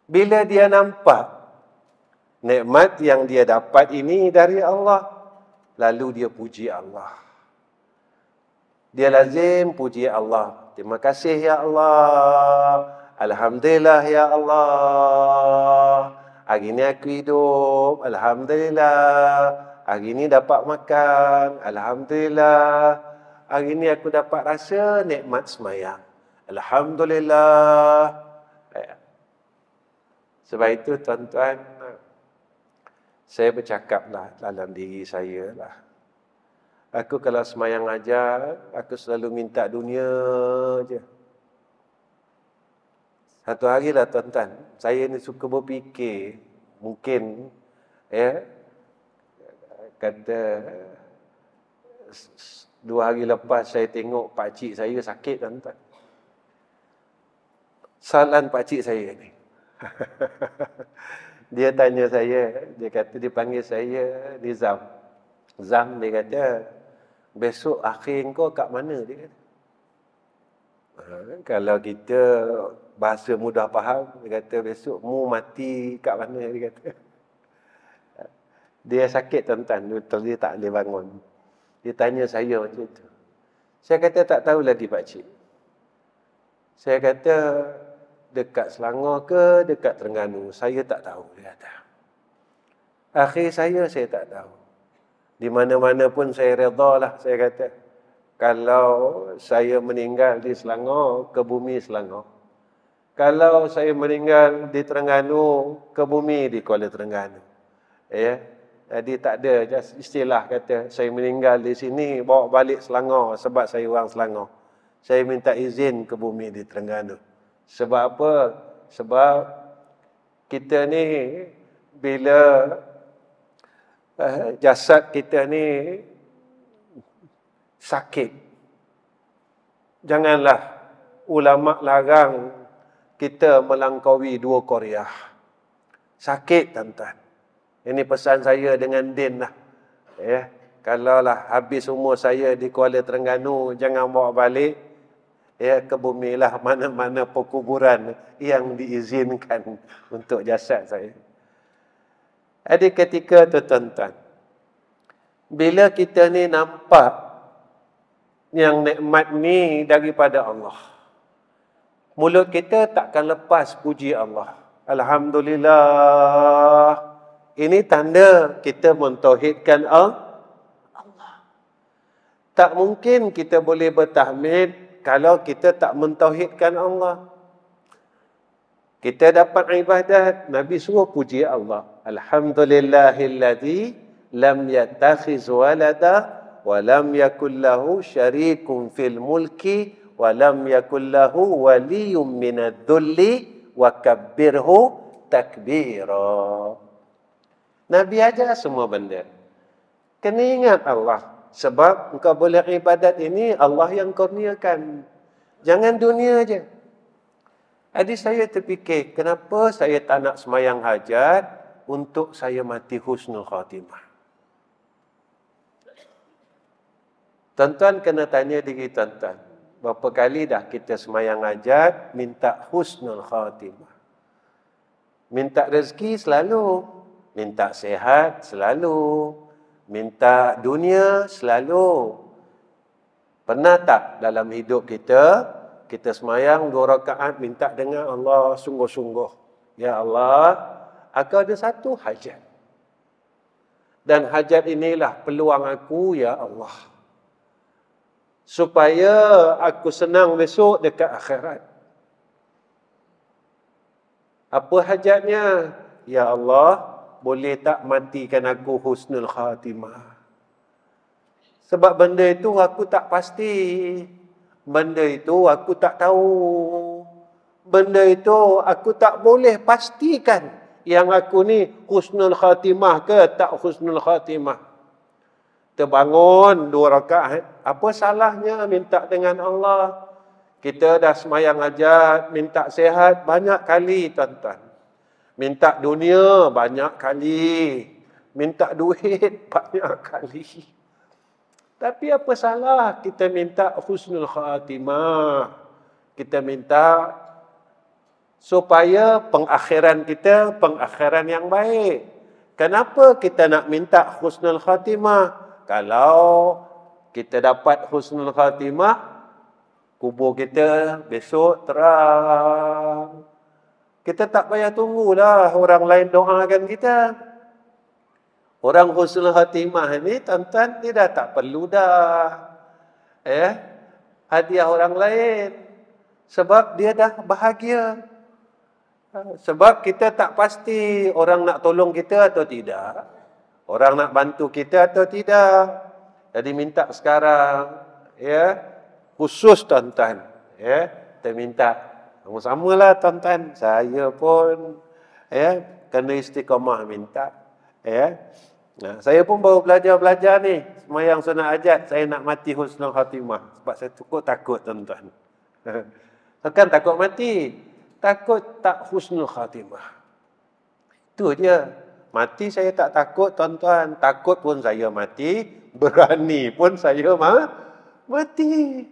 Speaker 2: Bila dia nampak nikmat yang dia dapat ini dari Allah, lalu dia puji Allah. Dia lazim puji Allah. Terima kasih ya Allah. Alhamdulillah ya Allah. Hari ini aku hidup. Alhamdulillah. Hari ini dapat makan. Alhamdulillah. Hari ini aku dapat rasa nikmat semayang. Alhamdulillah. Sebab itu tuan-tuan, saya bercakaplah dalam diri saya lah. Aku kalau semayang ajar, aku selalu minta dunia je. Satu hari lah tuan-tuan, saya ni suka berfikir, mungkin, ya, kata 2 hari lepas saya tengok pakcik saya sakit tuan-tuan. Salan pakcik saya ni. Dia tanya saya, dia kata, dia panggil saya Nizam. Zam, dia kata, besok akhir kau kat mana? Dia kata. Kalau kita bahasa mudah faham, dia kata besok mu mati kat mana? Dia kata. Dia sakit tuan-tuan, dia tak boleh bangun. Dia tanya saya macam itu. Saya kata tak tahu lagi pakcik. Saya kata, dekat Selangor ke dekat Terengganu? Saya tak tahu, dia kata. Akhir saya tak tahu. Di mana-mana pun saya redha lah, saya kata. Kalau saya meninggal di Selangor, ke bumi Selangor. Kalau saya meninggal di Terengganu, ke bumi di Kuala Terengganu. Ya. Jadi tak ada istilah kata, saya meninggal di sini, bawa balik Selangor sebab saya orang Selangor. Saya minta izin ke bumi di Terengganu. Sebab apa? Sebab kita ni, bila jasad kita ni sakit, janganlah ulama larang kita melangkaui 2 Korea. Sakit, tuan-tuan. Ini pesan saya dengan Din lah. Ya, kalaulah habis umur saya di Kuala Terengganu, jangan bawa balik ya ke bumi lah, mana-mana perkuburan yang diizinkan untuk jasad saya. Ada ketika tu, tuan-tuan, bila kita ni nampak yang nikmat ni daripada Allah, mulut kita takkan lepas puji Allah. Alhamdulillah. Ini tanda kita mentauhidkan Allah. Tak mungkin kita boleh bertahmid kalau kita tak mentauhidkan Allah. Kita dapat ibadat, Nabi suruh puji Allah. Alhamdulillahilladzi lam yattakhiz walada wa lam yakul lahu syarikun fil mulki wa lam yakul lahu waliyyun minadh-dhulli wa kabbirhu takbira. Nabi ajar semua benda. Kena ingat Allah. Sebab engkau boleh ibadat ini, Allah yang kurniakan. Jangan dunia aja. Jadi saya terfikir, kenapa saya tak nak semayang hajat untuk saya mati husnul khatimah? Tuan-tuan kena tanya diri tuan-tuan. Berapa kali dah kita semayang hajat, minta husnul khatimah? Minta rezeki selalu. Minta sehat selalu. Minta dunia selalu. Pernah tak dalam hidup kita, kita semayang 2 rakaat minta dengan Allah sungguh-sungguh, ya Allah, aku ada satu hajat. Dan hajat inilah peluang aku, ya Allah. Supaya aku senang besok dekat akhirat. Apa hajatnya? Ya Allah, boleh tak matikan aku husnul khatimah? Sebab benda itu aku tak pasti. Benda itu aku tak tahu. Benda itu aku tak boleh pastikan yang aku ni husnul khatimah ke tak husnul khatimah. Terbangun 2 rakaat, apa salahnya minta dengan Allah? Kita dah semayang hajat, minta sehat banyak kali, tuan-tuan. Minta dunia banyak kali. Minta duit banyak kali. Tapi apa salah kita minta husnul khatimah? Kita minta supaya pengakhiran kita pengakhiran yang baik. Kenapa kita nak minta husnul khatimah? Kalau kita dapat husnul khatimah, kubur kita besok terang. Kita tak payah tunggulah orang lain doakan kita. Orang husnul khatimah ni, tuan-tuan, dia dah tak perlu dah hadiah orang lain. Sebab dia dah bahagia. Sebab kita tak pasti orang nak tolong kita atau tidak. Orang nak bantu kita atau tidak. Jadi minta sekarang, khusus tuan-tuan, kita minta. Sama-samalah tuan-tuan, saya pun kena istiqamah minta. Nah, saya pun baru belajar ni, semayang sunat hajat, saya nak mati husnul khatimah. Sebab saya cukup takut, tuan-tuan. Kan takut mati, takut tak husnul khatimah. Itu je. Mati saya tak takut, tuan-tuan. Takut pun saya mati, berani pun saya mati.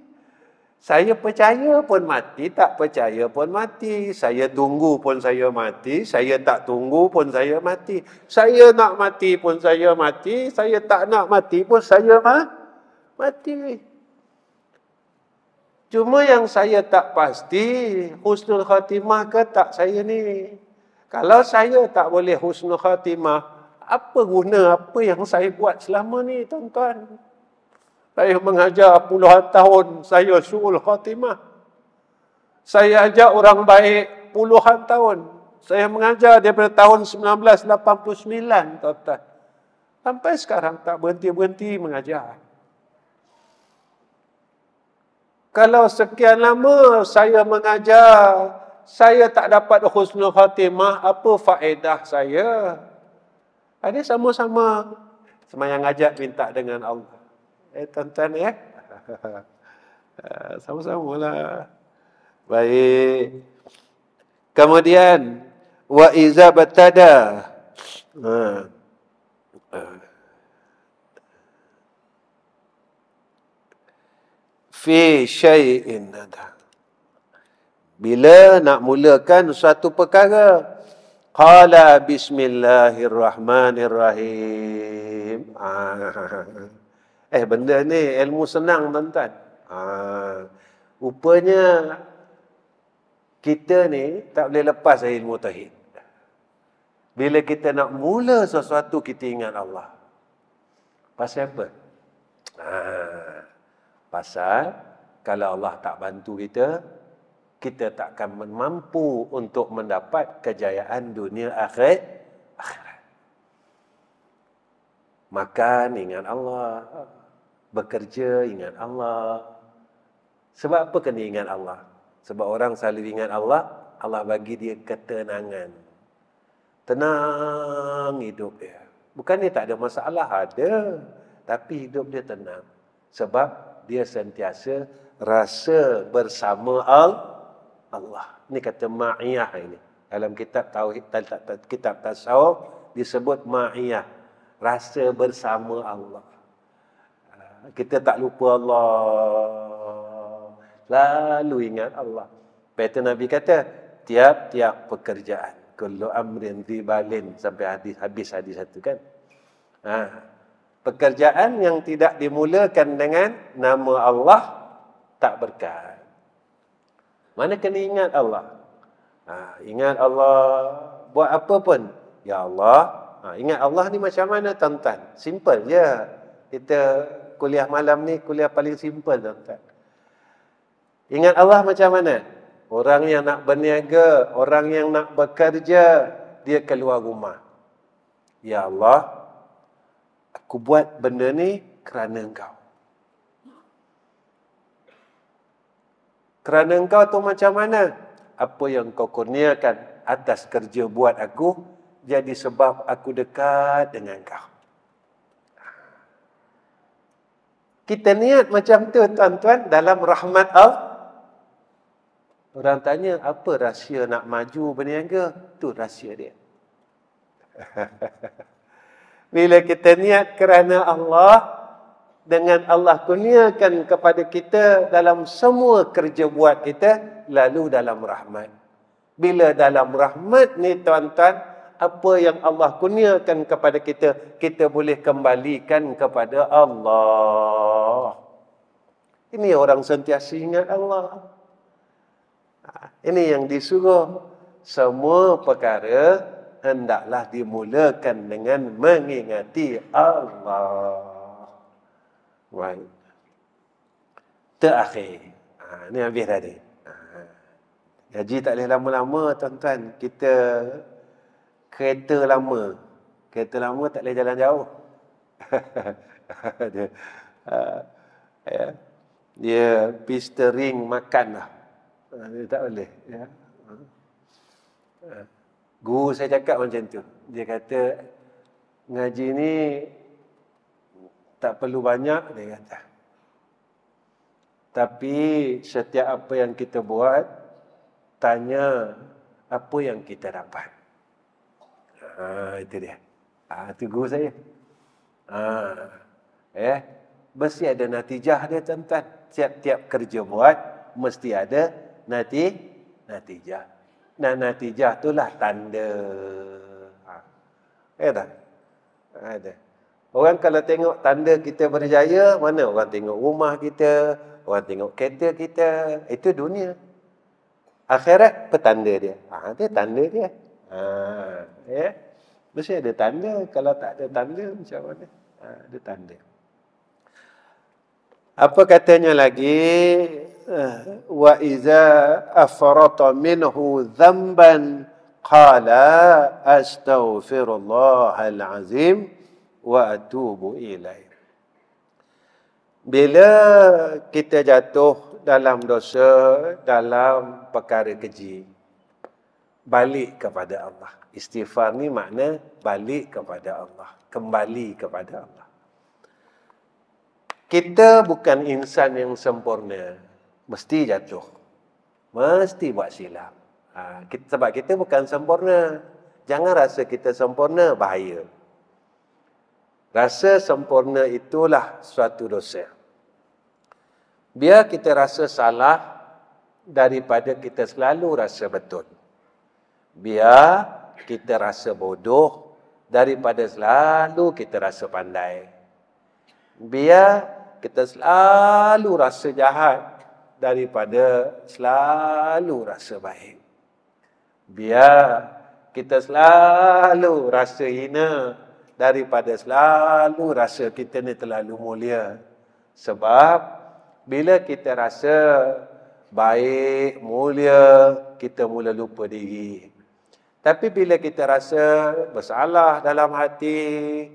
Speaker 2: Saya percaya pun mati, tak percaya pun mati. Saya tunggu pun saya mati, saya tak tunggu pun saya mati. Saya nak mati pun saya mati, saya tak nak mati pun saya mati. Cuma yang saya tak pasti, husnul khatimah ke tak saya ni. Kalau saya tak boleh husnul khatimah, apa guna apa yang saya buat selama ni, tuan-tuan? Saya mengajar puluhan tahun, saya su'ul khatimah. Saya ajak orang baik puluhan tahun. Saya mengajar daripada tahun 1989, tuan-tuan. Sampai sekarang tak berhenti-berhenti mengajar. Kalau sekian lama saya mengajar, saya tak dapat husnul khatimah, apa faedah saya? Ini sama-sama semayang ajak minta dengan Allah. Tuan-tuan ya. Sama-sama lah. Baik. Kemudian wa iza batada. Fi syai'in. Bila nak mulakan suatu perkara, qala bismillahirrahmanirrahim. Benda ni ilmu senang, tuan-tuan. Rupanya kita ni tak boleh lepas dari ilmu tauhid. Bila kita nak mula sesuatu, kita ingat Allah. Pasal apa? Pasal kalau Allah tak bantu kita, kita tak akan mampu untuk mendapat kejayaan dunia akhirat. Makan, ingat Allah. Bekerja, ingat Allah. Sebab apa kena ingat Allah? Sebab orang selalu ingat Allah, Allah bagi dia ketenangan. Tenang hidup dia. Bukan dia tak ada masalah, ada. Tapi hidup dia tenang. Sebab dia sentiasa rasa bersama Allah. Ini kata ma'iyah ini. Dalam kitab tauhid, kitab tasawuf disebut ma'iyah. Rasa bersama Allah. Kita tak lupa Allah. Lalu ingat Allah. Lepas Nabi kata, tiap-tiap pekerjaan. Kullu amrin dhibalin. Sampai habis hadis satu kan. Pekerjaan yang tidak dimulakan dengan nama Allah tak berkat. Mana kena ingat Allah? Ingat Allah buat apa pun. Ya Allah. Ingat Allah ni macam mana, tuan-tuan? Simple je. Kita kuliah malam ni kuliah paling simple, tuan-tuan. Ingat Allah macam mana? Orang yang nak berniaga, orang yang nak bekerja, dia keluar rumah. Ya Allah, aku buat benda ni kerana Engkau. Kerana Engkau tu macam mana? Apa yang Kau kurniakan atas kerja buat aku, jadi sebab aku dekat dengan Kau. Kita niat macam tu, tuan-tuan, dalam rahmat Allah. Orang tanya, apa rahsia nak maju berniaga? Tu rahsia dia. Bila kita niat kerana Allah, dengan Allah kurniakan kepada kita dalam semua kerja buat kita, lalu dalam rahmat. Bila dalam rahmat ni, tuan-tuan, apa yang Allah kurniakan kepada kita, kita boleh kembalikan kepada Allah. Ini orang sentiasa ingat Allah. Ini yang disuruh. Semua perkara hendaklah dimulakan dengan mengingati Allah. Baik. Terakhir. Ini habis tadi. Gaji tak boleh lama-lama, tuan-tuan. Kita kereta lama. Kereta lama tak boleh jalan jauh. Dia pistol ring makan lah. Dia tak boleh. Ya. Guru saya cakap macam tu. Dia kata, ngaji ni tak perlu banyak, dia kata. Tapi setiap apa yang kita buat, tanya apa yang kita dapat. Itu dia. Itu guru saya. Mesti ada natijah dia, tuan-tuan. Tiap-tiap kerja buat, mesti ada natijah. Dan natijah itulah tanda. Tak? Ada. Orang kalau tengok tanda kita berjaya, mana orang tengok rumah kita, orang tengok kereta kita, itu dunia. Akhirat petanda dia. Dia tanda dia. Ya. Mesti ada tanda. Kalau tak ada tanda, macam mana? Ada tanda. Apa katanya lagi? Wa iza afrata minhu dhanban qala astaghfirullahal azim wa atubu ilaih. Bila kita jatuh dalam dosa, dalam perkara keji, balik kepada Allah. Istighfar ni makna balik kepada Allah, kembali kepada Allah. Kita bukan insan yang sempurna. Mesti jatuh. Mesti buat silap. Sebab kita bukan sempurna. Jangan rasa kita sempurna, bahaya. Rasa sempurna itulah suatu dosa. Biar kita rasa salah daripada kita selalu rasa betul. Biar kita rasa bodoh daripada selalu kita rasa pandai. Biar kita selalu rasa jahat daripada selalu rasa baik. Biar kita selalu rasa hina daripada selalu rasa kita ni terlalu mulia. Sebab bila kita rasa baik, mulia, kita mula lupa diri. Tapi bila kita rasa bersalah dalam hati,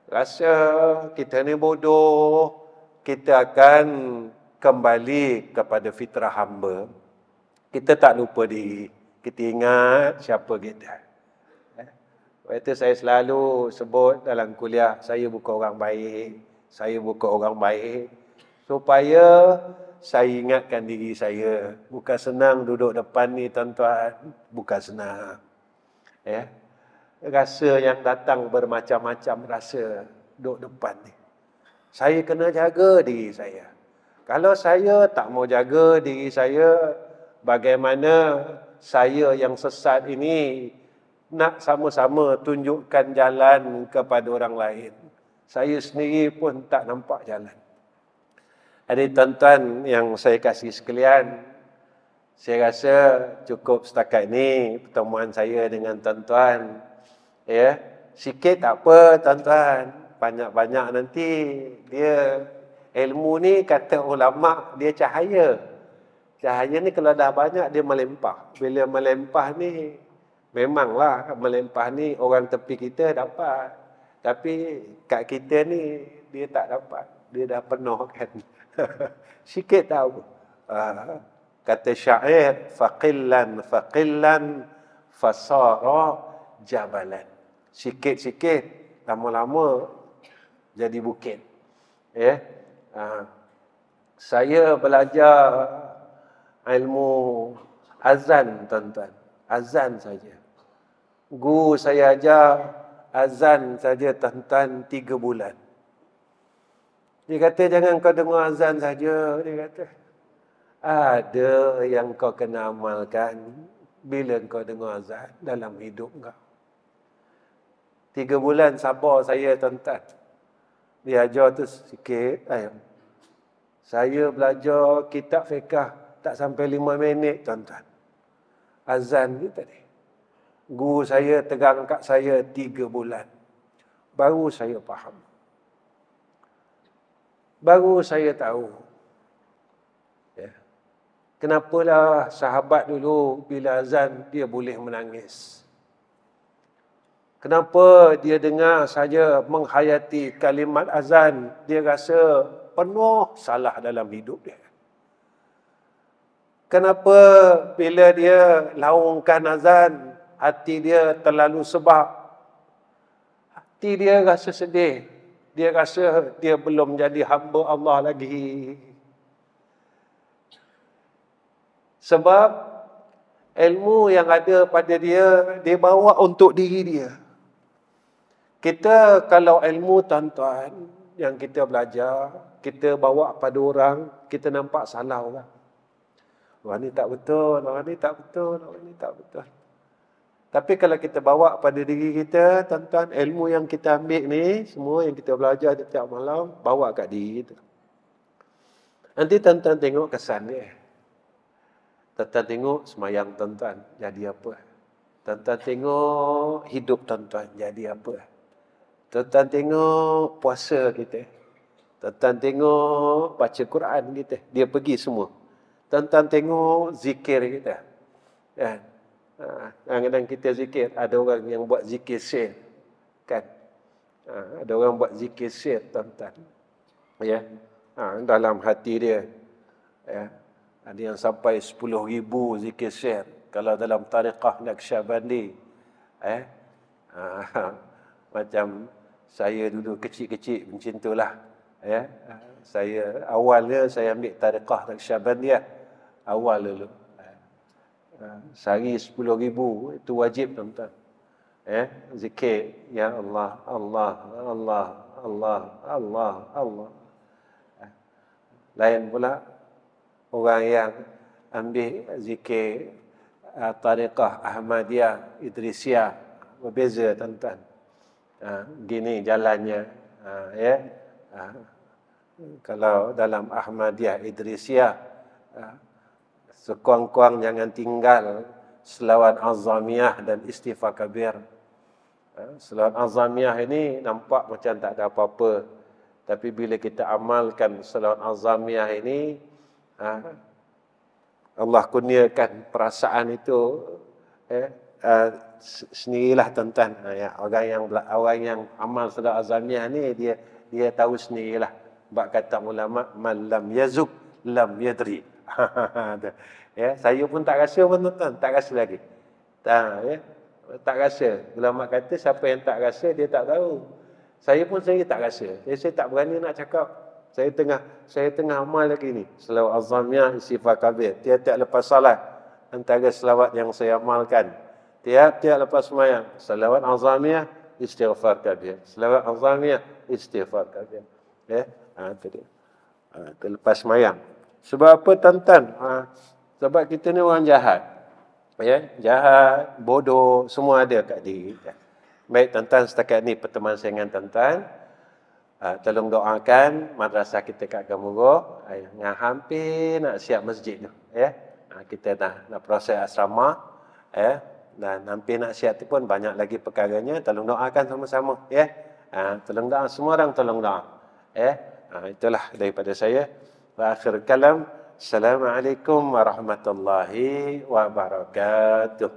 Speaker 2: rasa kita ni bodoh, kita akan kembali kepada fitrah hamba. Kita tak lupa diri. Kita ingat siapa kita. Itu saya selalu sebut dalam kuliah, saya bukan orang baik. Saya bukan orang baik. Supaya saya ingatkan diri saya. Bukan senang duduk depan ni tuan-tuan. Bukan senang. Rasa yang datang bermacam-macam rasa duduk depan ni. Saya kena jaga diri saya. Kalau saya tak mau jaga diri saya, bagaimana saya yang sesat ini nak sama-sama tunjukkan jalan kepada orang lain? Saya sendiri pun tak nampak jalan. Adik tuan-tuan yang saya kasih sekalian, saya rasa cukup setakat ini pertemuan saya dengan tuan-tuan. Sikit tak apa tuan-tuan, banyak-banyak nanti dia ilmu ni kata ulama dia cahaya. Cahaya ni kalau dah banyak dia melempah. Bila melempah ni memanglah melempah ni orang tepi kita dapat. Tapi kat kita ni dia tak dapat. Dia dah penuh kan. Sikit tahu. Kata syair, faqillan fasara jabalan. Sikit-sikit, lama-lama jadi bukit. Saya belajar ilmu azan, tuan-tuan. Azan saja. Guru saya ajar azan saja, tuan-tuan, 3 bulan. Dia kata, jangan kau dengar azan saja. Dia kata, ada yang kau kena amalkan bila kau dengar azan dalam hidup kau. 3 bulan sabar saya, tuan-tuan. Dia ajar tu sikit. Saya belajar kitab fiqah tak sampai 5 minit, tuan-tuan. Azan ni tadi. Guru saya tegang kat saya 3 bulan. Baru saya faham. Baru saya tahu. Kenapalah sahabat dulu bila azan dia boleh menangis. Kenapa dia dengar saja menghayati kalimat azan, dia rasa penuh salah dalam hidup dia. Kenapa bila dia laungkan azan, hati dia terlalu sebab. Hati dia rasa sedih. Dia rasa dia belum jadi hamba Allah lagi. Sebab ilmu yang ada pada dia, dia bawa untuk diri dia. Kita kalau ilmu, tuan-tuan, yang kita belajar, kita bawa pada orang, kita nampak salah orang. Orang ni tak betul, orang ni tak betul, orang ni tak betul. Tapi kalau kita bawa pada diri kita, tuan-tuan, ilmu yang kita ambil ni, semua yang kita belajar setiap malam, bawa kat diri kita. Nanti tuan-tuan tengok kesan dia. Tuan-tuan tengok semayang tuan-tuan jadi apa. Tuan-tuan tengok hidup tuan-tuan jadi apa. Tuan-tuan tengok puasa kita. Tuan-tuan tengok baca Quran kita. Dia pergi semua. Tuan-tuan tengok zikir kita. Kan? Kadang-kadang kita zikir. Ada orang yang buat zikir share. Kan? Ada orang buat zikir share tuan-tuan. Ya. Dalam hati dia. Ya. Ada yang sampai 10,000 zikir share. Kalau dalam tariqah Naqsyabandi. Macam saya dulu kecil-kecil macam itulah. Ya. Saya awalnya saya ambil tariqah Naqsyabandiyah. Awal dulu. Sehari 10,000 itu wajib tuan-tuan. Zikir ya Allah, Allah, Allah, Allah, Allah, Allah. Lain pula orang yang ambil zikir tariqah Ahmadiyah, Idrisiyah, berbeza tuan-tuan. Gini jalannya. Kalau dalam Ahmadiyah, Idrisiyah, sekurang-kurang jangan tinggal selawat azamiyah dan istighfar kabir. Selawat azamiyah ini nampak macam tak ada apa-apa. Tapi bila kita amalkan selawat azamiyah ini, Allah kurniakan perasaan itu sendirilah tuan-tuan. Orang yang amal selawat azamiyah ni dia tahu sendirilah. Bab kata ulama, man lam yazuk lam yadri. Saya pun tak rasa pun tuan-tuan, tak rasa lagi. Tak rasa. Ulama kata siapa yang tak rasa dia tak tahu. Saya pun sendiri tak rasa. Saya tak berani nak cakap. Saya tengah amal lagi ni. Selawat azamiyah, istighfar kabir. Tiap-tiap lepas salat, antara selawat yang saya amalkan. Tiap-tiap lepas sembahyang, selawat azamiyah, istighfar kabir. Selawat azamiyah, istighfar kabir. Itu dia. Lepas sembahyang. Sebab apa tuan-tuan? Sebab kita ni orang jahat. Jahat, bodoh, semua ada kat diri kita. Baik tuan-tuan, setakat ni pertemuan saya dengan tuan-tuan. Tolong doakan madrasah kita kat Gemuruh yang hampir nak siap masjid tu. Kita nak proses asrama. Dan hampir nak siap tu pun banyak lagi perkaranya. Tolong doakan sama-sama. Tolong doa, semua orang tolong doa. Itulah daripada saya. Wa akhir kalam. Assalamualaikum warahmatullahi wabarakatuh.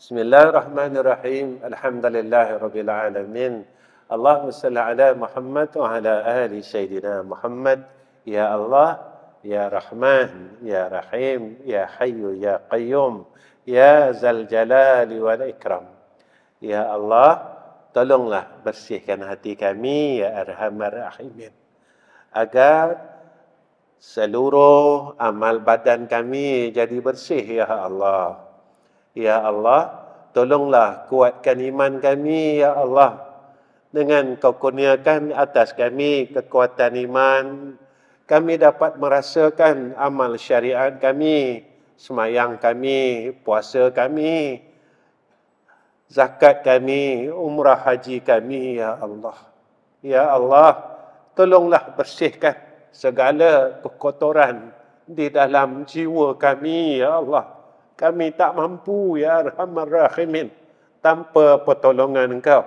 Speaker 2: Bismillahirrahmanirrahim. Alhamdulillahirabbil alamin. Allahumma salli ala Muhammad wa ala ali sayyidina Muhammad. Ya Allah, ya Rahman, ya Rahim, ya Hayyu, ya Qayyum, ya Zal Jalali wal Ikram. Ya Allah, tolonglah bersihkan hati kami, ya Arhamar Rahimin, agar seluruh amal badan kami jadi bersih, ya Allah. Ya Allah, tolonglah kuatkan iman kami, ya Allah. Dengan kau kurniakan atas kami kekuatan iman, kami dapat merasakan amal syariat kami, semayang kami, puasa kami, zakat kami, umrah haji kami, ya Allah. Ya Allah, tolonglah bersihkan segala kekotoran di dalam jiwa kami, ya Allah. Kami tak mampu, ya Arhamar Rahimin, tanpa pertolongan Engkau.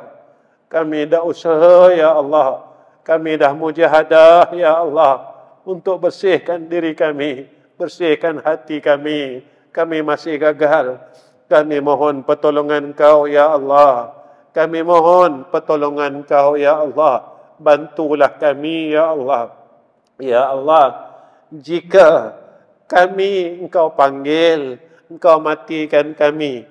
Speaker 2: Kami dah usaha, ya Allah. Kami dah mujahadah, ya Allah, untuk bersihkan diri kami, bersihkan hati kami. Kami masih gagal. Kami mohon pertolongan Engkau, ya Allah. Kami mohon pertolongan Engkau, ya Allah. Bantulah kami, ya Allah. Ya Allah, jika kami Engkau panggil, Engkau matikan kami,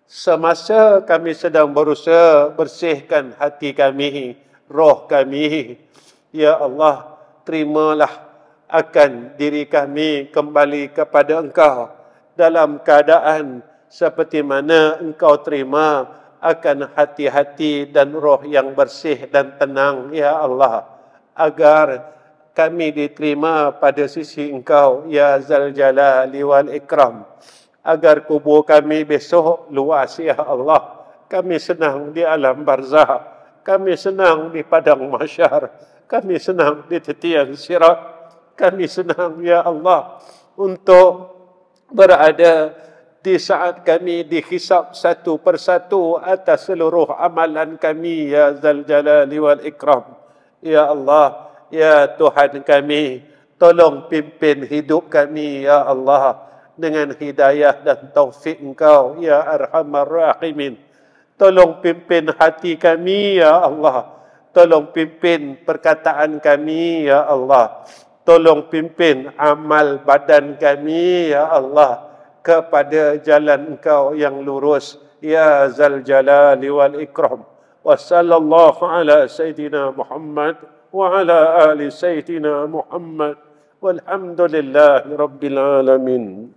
Speaker 2: semasa kami sedang berusaha bersihkan hati kami, roh kami, ya Allah, terimalah akan diri kami kembali kepada Engkau dalam keadaan seperti mana Engkau terima akan hati-hati dan roh yang bersih dan tenang, ya Allah, agar kami diterima pada sisi Engkau, ya Zal Jalali wal Ikram, agar kubur kami besok luas, ya Allah. Kami senang di alam barzah, kami senang di padang mahsyar, kami senang di tetian sirat. kami senang ya Allah untuk berada di saat kami dihisab satu persatu atas seluruh amalan kami ya Zal Jalali wal Ikram. Ya Allah, ya Tuhan kami, tolong pimpin hidup kami ya Allah dengan hidayah dan taufik Engkau ya Arhamar Rahimin. Tolong pimpin hati kami ya Allah. Tolong pimpin perkataan kami ya Allah. Tolong pimpin amal badan kami ya Allah kepada jalan Engkau yang lurus ya Zal Jalali wal Ikram. Wa sallallahu ala sayyidina Muhammad wa ala ali sayyidina Muhammad walhamdulillahi rabbil alamin.